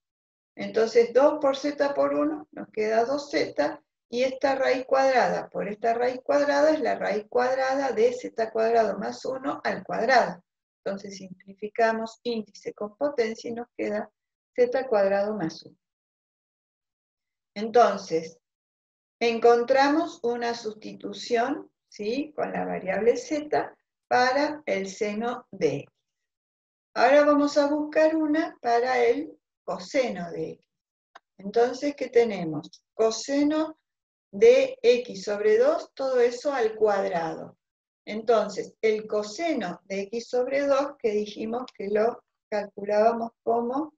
A: Entonces 2 por z por 1 nos queda 2z, Y esta raíz cuadrada por esta raíz cuadrada es la raíz cuadrada de z cuadrado más 1 al cuadrado. Entonces simplificamos índice con potencia y nos queda z cuadrado más 1. Entonces, encontramos una sustitución, ¿sí?, con la variable z para el seno de x. Ahora vamos a buscar una para el coseno de x. Entonces, ¿qué tenemos? Coseno de x sobre 2, todo eso al cuadrado. Entonces, el coseno de x sobre 2, que dijimos que lo calculábamos como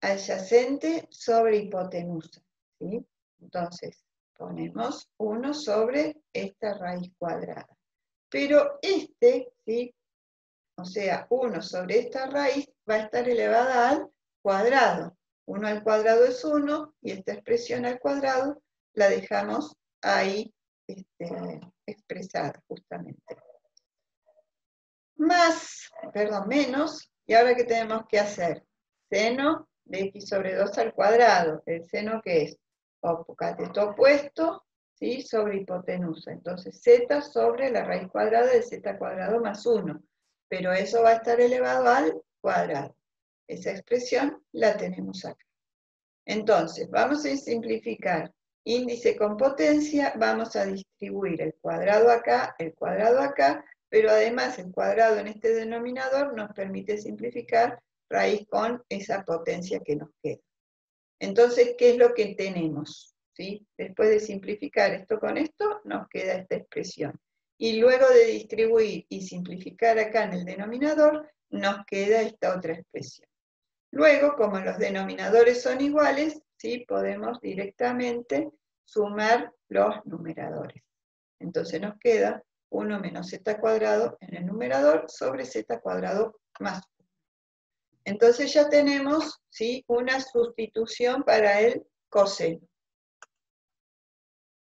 A: adyacente sobre hipotenusa, ¿sí? Entonces, ponemos 1 sobre esta raíz cuadrada. Pero ¿sí? O sea, 1 sobre esta raíz va a estar elevada al cuadrado. 1 al cuadrado es 1, y esta expresión al cuadrado la dejamos ahí expresada justamente. Menos, ¿y ahora qué tenemos que hacer? Seno de x sobre 2 al cuadrado. ¿El seno qué es? Cateto opuesto, ¿sí?, sobre hipotenusa. Entonces z sobre la raíz cuadrada de z cuadrado más 1. Pero eso va a estar elevado al cuadrado. Esa expresión la tenemos acá. Entonces, vamos a simplificar índice con potencia, vamos a distribuir el cuadrado acá, pero además el cuadrado en este denominador nos permite simplificar raíz con esa potencia que nos queda. Entonces, ¿qué es lo que tenemos? ¿Sí? Después de simplificar esto con esto, nos queda esta expresión. Y luego de distribuir y simplificar acá en el denominador, nos queda esta otra expresión. Luego, como los denominadores son iguales, ¿sí?, podemos directamente sumar los numeradores. Entonces nos queda 1 menos z cuadrado en el numerador sobre z cuadrado más 1. Entonces ya tenemos, ¿sí?, una sustitución para el coseno.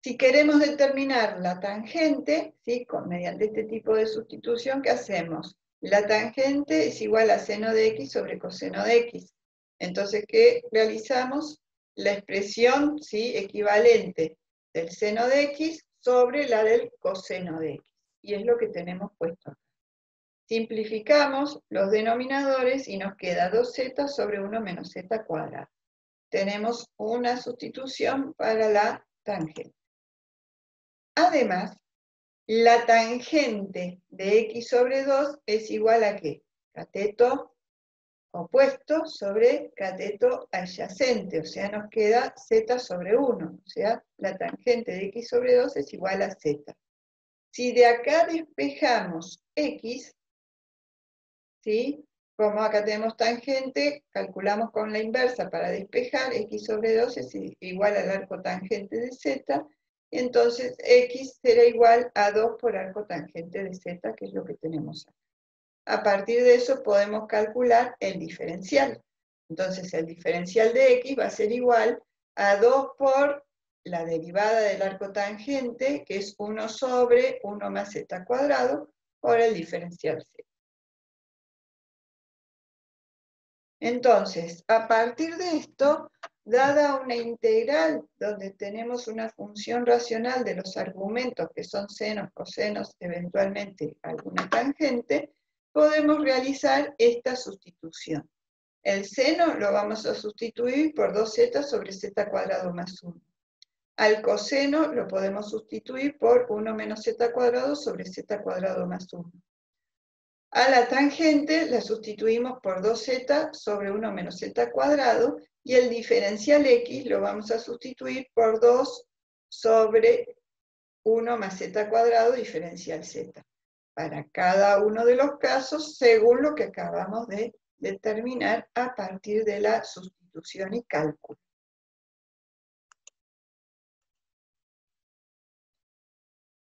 A: Si queremos determinar la tangente, ¿sí?, mediante este tipo de sustitución, ¿qué hacemos? La tangente es igual a seno de x sobre coseno de x. Entonces, ¿qué realizamos? La expresión, ¿sí?, equivalente del seno de x sobre la del coseno de x. Y es lo que tenemos puesto acá. Simplificamos los denominadores y nos queda 2z sobre 1 menos z cuadrado. Tenemos una sustitución para la tangente. Además, la tangente de x sobre 2 es igual a ¿qué? Cateto opuesto sobre cateto adyacente, o sea, nos queda z sobre 1, o sea, la tangente de x sobre 2 es igual a z. Si de acá despejamos x, ¿sí?, como acá tenemos tangente, calculamos con la inversa para despejar, x sobre 2 es igual al arco tangente de z, entonces x será igual a 2 por arco tangente de z, que es lo que tenemos acá. A partir de eso podemos calcular el diferencial. Entonces el diferencial de x va a ser igual a 2 por la derivada del arco tangente, que es 1 sobre 1 más z cuadrado, por el diferencial z. Entonces, a partir de esto, dada una integral donde tenemos una función racional de los argumentos que son senos, cosenos, eventualmente alguna tangente, podemos realizar esta sustitución. El seno lo vamos a sustituir por 2z sobre z cuadrado más 1. Al coseno lo podemos sustituir por 1 menos z cuadrado sobre z cuadrado más 1. A la tangente la sustituimos por 2z sobre 1 menos z cuadrado, y el diferencial x lo vamos a sustituir por 2 sobre 1 más z cuadrado diferencial z. Para cada uno de los casos, según lo que acabamos de determinar a partir de la sustitución y cálculo.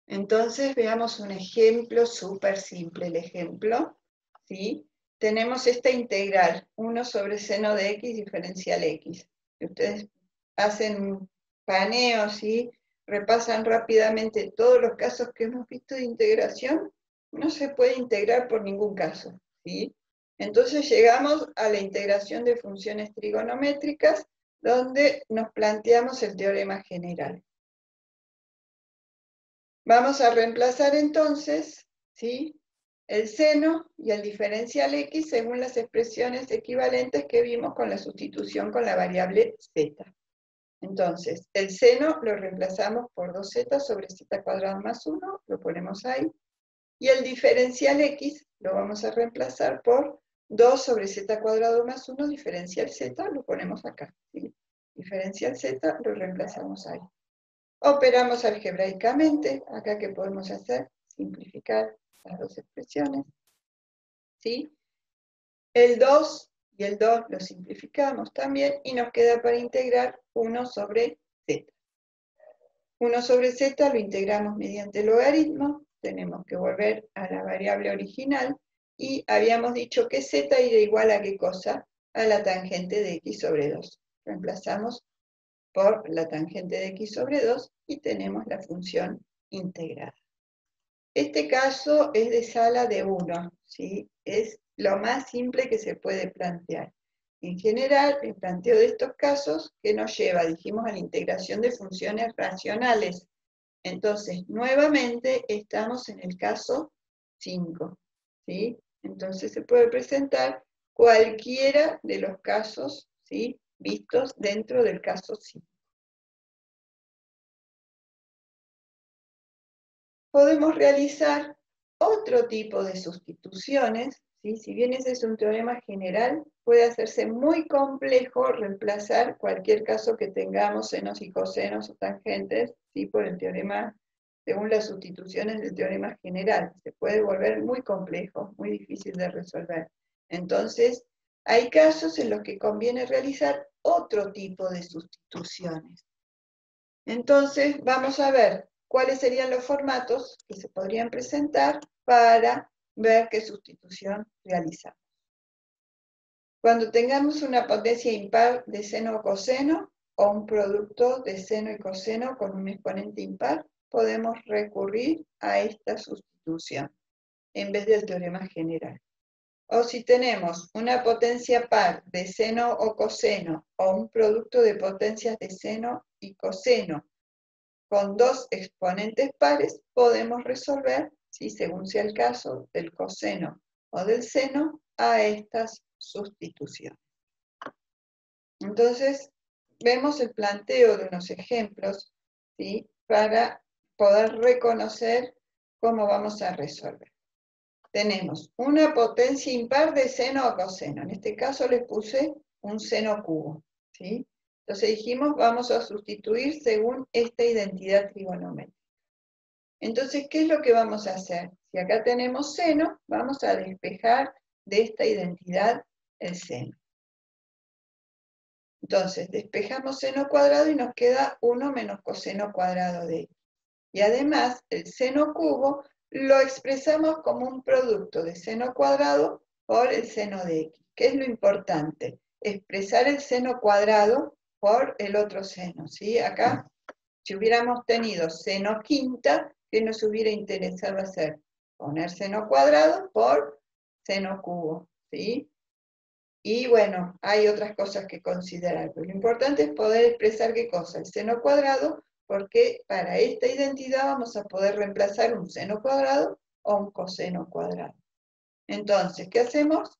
A: Entonces veamos un ejemplo súper simple. El ejemplo, ¿sí? Tenemos esta integral, 1 sobre seno de x diferencial x. Ustedes hacen paneos y repasan rápidamente todos los casos que hemos visto de integración. No se puede integrar por ningún caso, ¿sí? Entonces llegamos a la integración de funciones trigonométricas, donde nos planteamos el teorema general. Vamos a reemplazar entonces, ¿sí?, el seno y el diferencial x según las expresiones equivalentes que vimos con la sustitución con la variable z. Entonces, el seno lo reemplazamos por 2z sobre z cuadrado más 1, lo ponemos ahí, y el diferencial x lo vamos a reemplazar por 2 sobre z cuadrado más 1, diferencial z, lo ponemos acá, ¿sí? Diferencial z lo reemplazamos ahí. Operamos algebraicamente, acá que podemos hacer, simplificar las dos expresiones, ¿sí? El 2 y el 2 lo simplificamos también y nos queda para integrar 1 sobre z. 1 sobre z lo integramos mediante logaritmo, tenemos que volver a la variable original y habíamos dicho que z era igual a ¿qué cosa? A la tangente de x sobre 2. Reemplazamos por la tangente de x sobre 2 y tenemos la función integrada. Este caso es de sala de 1, ¿sí? Es lo más simple que se puede plantear. En general, el planteo de estos casos, ¿qué nos lleva? Dijimos a la integración de funciones racionales. Entonces, nuevamente, estamos en el caso 5, ¿sí? Entonces, se puede presentar cualquiera de los casos, ¿sí?, vistos dentro del caso 5. Podemos realizar otro tipo de sustituciones, ¿sí? Si bien ese es un teorema general, puede hacerse muy complejo reemplazar cualquier caso que tengamos senos y cosenos o tangentes, ¿sí?, por el teorema, según las sustituciones del teorema general. Se puede volver muy complejo, muy difícil de resolver. Entonces, hay casos en los que conviene realizar otro tipo de sustituciones. Entonces, vamos a ver cuáles serían los formatos que se podrían presentar para ver qué sustitución realizamos. Cuando tengamos una potencia impar de seno o coseno, o un producto de seno y coseno con un exponente impar, podemos recurrir a esta sustitución, en vez del teorema general. O si tenemos una potencia par de seno o coseno, o un producto de potencias de seno y coseno, con dos exponentes pares, podemos resolver, ¿sí?, según sea el caso, del coseno o del seno, a estas sustituciones. Entonces, vemos el planteo de unos ejemplos, ¿sí?, para poder reconocer cómo vamos a resolver. Tenemos una potencia impar de seno o coseno. En este caso les puse un seno cubo, ¿sí? Entonces dijimos, vamos a sustituir según esta identidad trigonométrica. Entonces, ¿qué es lo que vamos a hacer? Si acá tenemos seno, vamos a despejar de esta identidad el seno. Entonces, despejamos seno cuadrado y nos queda 1 menos coseno cuadrado de x. Y además, el seno cubo lo expresamos como un producto de seno cuadrado por el seno de x. ¿Qué es lo importante? Expresar el seno cuadrado por el otro seno, ¿sí? Acá, si hubiéramos tenido seno quinta, ¿qué nos hubiera interesado hacer? Poner seno cuadrado por seno cubo, ¿sí? Y bueno, hay otras cosas que considerar, pero lo importante es poder expresar ¿qué cosa? El seno cuadrado, porque para esta identidad vamos a poder reemplazar un seno cuadrado o un coseno cuadrado. Entonces, ¿qué hacemos?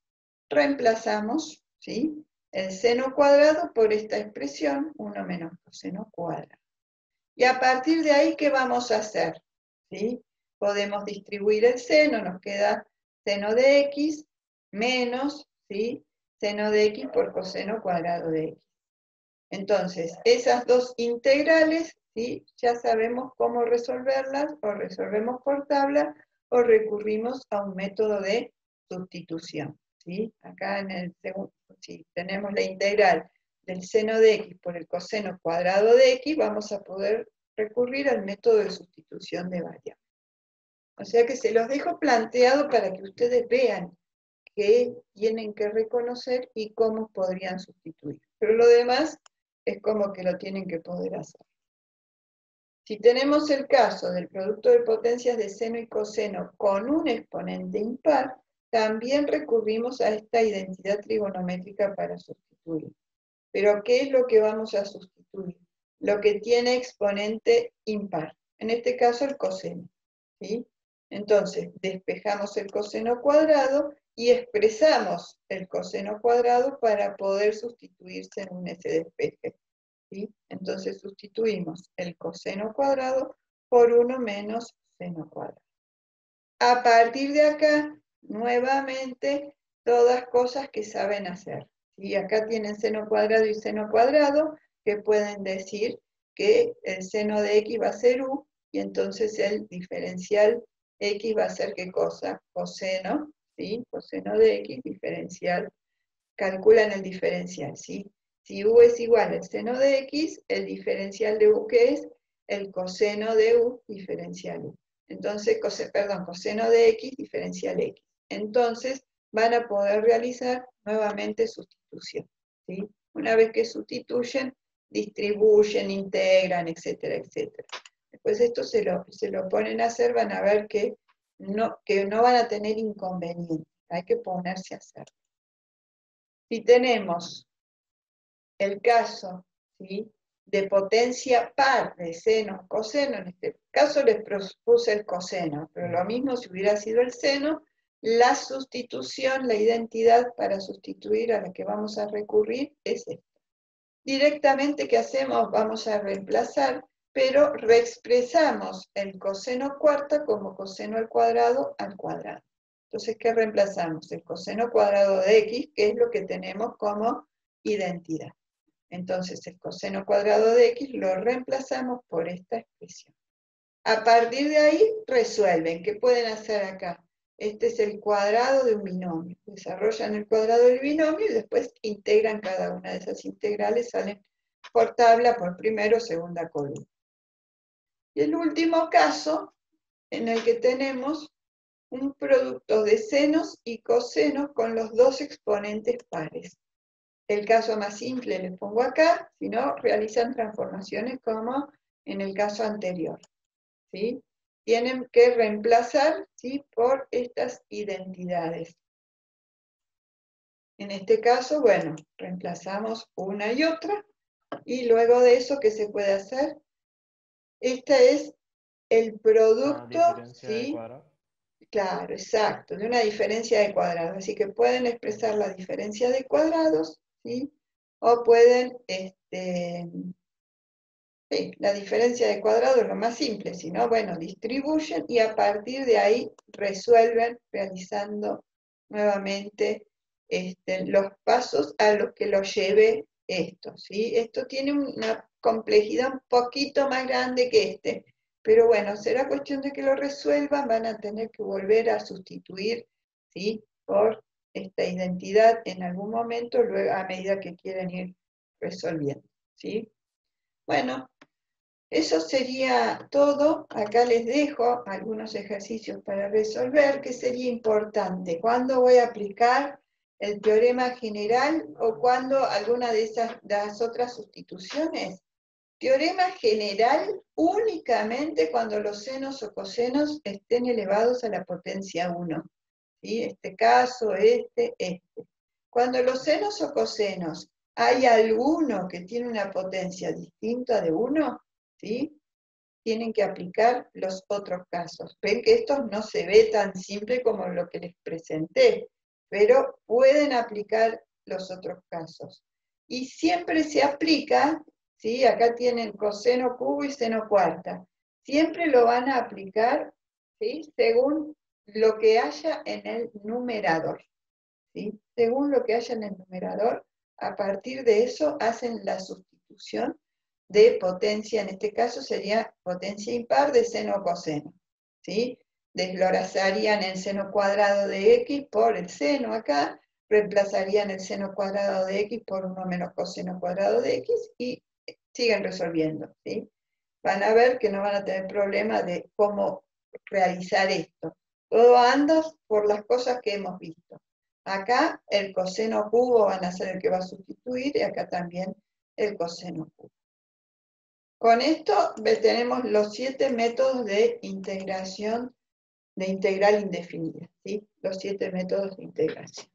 A: Reemplazamos, ¿sí?, el seno cuadrado por esta expresión, 1 menos coseno cuadrado. Y a partir de ahí, ¿qué vamos a hacer? ¿Sí? Podemos distribuir el seno, nos queda seno de x menos, ¿sí?, seno de x por coseno cuadrado de x. Entonces, esas dos integrales, ¿sí?, ya sabemos cómo resolverlas, o resolvemos por tabla, o recurrimos a un método de sustitución, ¿sí? Acá en el segundo, si tenemos la integral del seno de x por el coseno cuadrado de x, vamos a poder recurrir al método de sustitución de variables. O sea que se los dejo planteado para que ustedes vean qué tienen que reconocer y cómo podrían sustituir. Pero lo demás es como que lo tienen que poder hacer. Si tenemos el caso del producto de potencias de seno y coseno con un exponente impar, también recurrimos a esta identidad trigonométrica para sustituir. Pero ¿qué es lo que vamos a sustituir? Lo que tiene exponente impar, en este caso el coseno, ¿sí? Entonces, despejamos el coseno cuadrado y expresamos el coseno cuadrado para poder sustituirse en un S despeje, ¿sí? Entonces sustituimos el coseno cuadrado por 1 menos seno cuadrado. A partir de acá, nuevamente, todas cosas que saben hacer. Y acá tienen seno cuadrado y seno cuadrado, que pueden decir que el seno de x va a ser u, y entonces el diferencial x va a ser ¿qué cosa? Coseno, ¿sí? Coseno de x, diferencial. Calculan el diferencial, ¿sí? Si u es igual al seno de x, el diferencial de u, ¿qué es? El coseno de u, diferencial u. Entonces, coseno de x, diferencial x. Entonces, van a poder realizar nuevamente sustitución, ¿sí? Una vez que sustituyen, distribuyen, integran, etcétera, etcétera. Después esto se lo ponen a hacer, van a ver que no van a tener inconveniente. Hay que ponerse a hacer. Si tenemos el caso, ¿sí?, de potencia par de seno, coseno, en este caso les propuse el coseno, pero lo mismo si hubiera sido el seno, la sustitución, la identidad para sustituir a la que vamos a recurrir es esta. Directamente, ¿qué hacemos? Vamos a reemplazar, pero reexpresamos el coseno cuarta como coseno al cuadrado al cuadrado. Entonces, ¿qué reemplazamos? El coseno cuadrado de x, que es lo que tenemos como identidad. Entonces, el coseno cuadrado de x lo reemplazamos por esta expresión. A partir de ahí, resuelven. ¿Qué pueden hacer acá? Este es el cuadrado de un binomio. Desarrollan el cuadrado del binomio y después integran cada una de esas integrales, salen por tabla, por primera o segunda columna. Y el último caso, en el que tenemos un producto de senos y cosenos con los dos exponentes pares. El caso más simple les pongo acá, si no, realizan transformaciones como en el caso anterior, ¿sí? Tienen que reemplazar, ¿sí?, por estas identidades. En este caso, bueno, reemplazamos una y otra, y luego de eso, ¿qué se puede hacer? Este es el producto, ¿sí? Claro, exacto, de una diferencia de cuadrados. Así que pueden expresar la diferencia de cuadrados, ¿sí? O pueden, sí, la diferencia de cuadrados es lo más simple, si no, bueno, distribuyen y a partir de ahí resuelven realizando nuevamente los pasos a los que los lleve esto, ¿sí? Esto tiene una complejidad un poquito más grande que este, pero bueno, será cuestión de que lo resuelvan, van a tener que volver a sustituir, ¿sí?, por esta identidad en algún momento, luego a medida que quieren ir resolviendo, ¿sí? Bueno, eso sería todo. Acá les dejo algunos ejercicios para resolver. ¿Qué sería importante? ¿Cuándo voy a aplicar el teorema general o cuándo alguna de las otras sustituciones? Teorema general únicamente cuando los senos o cosenos estén elevados a la potencia 1. ¿Sí? Este caso, este. Cuando los senos o cosenos hay alguno que tiene una potencia distinta de 1, ¿sí?, tienen que aplicar los otros casos. Ven que esto no se ve tan simple como lo que les presenté, pero pueden aplicar los otros casos. Y siempre se aplica, ¿sí?, acá tienen coseno cubo y seno cuarta. Siempre lo van a aplicar, ¿sí?, según lo que haya en el numerador, ¿sí? Según lo que haya en el numerador, a partir de eso hacen la sustitución de potencia, en este caso sería potencia impar de seno o coseno, ¿sí? Desglosarían el seno cuadrado de x por el seno acá, reemplazarían el seno cuadrado de x por 1 menos coseno cuadrado de x y siguen resolviendo, ¿sí? Van a ver que no van a tener problema de cómo realizar esto. Todo anda por las cosas que hemos visto. Acá el coseno cubo van a ser el que va a sustituir y acá también el coseno cubo. Con esto tenemos los 7 métodos de integración, de integral indefinida, ¿sí? Los 7 métodos de integración.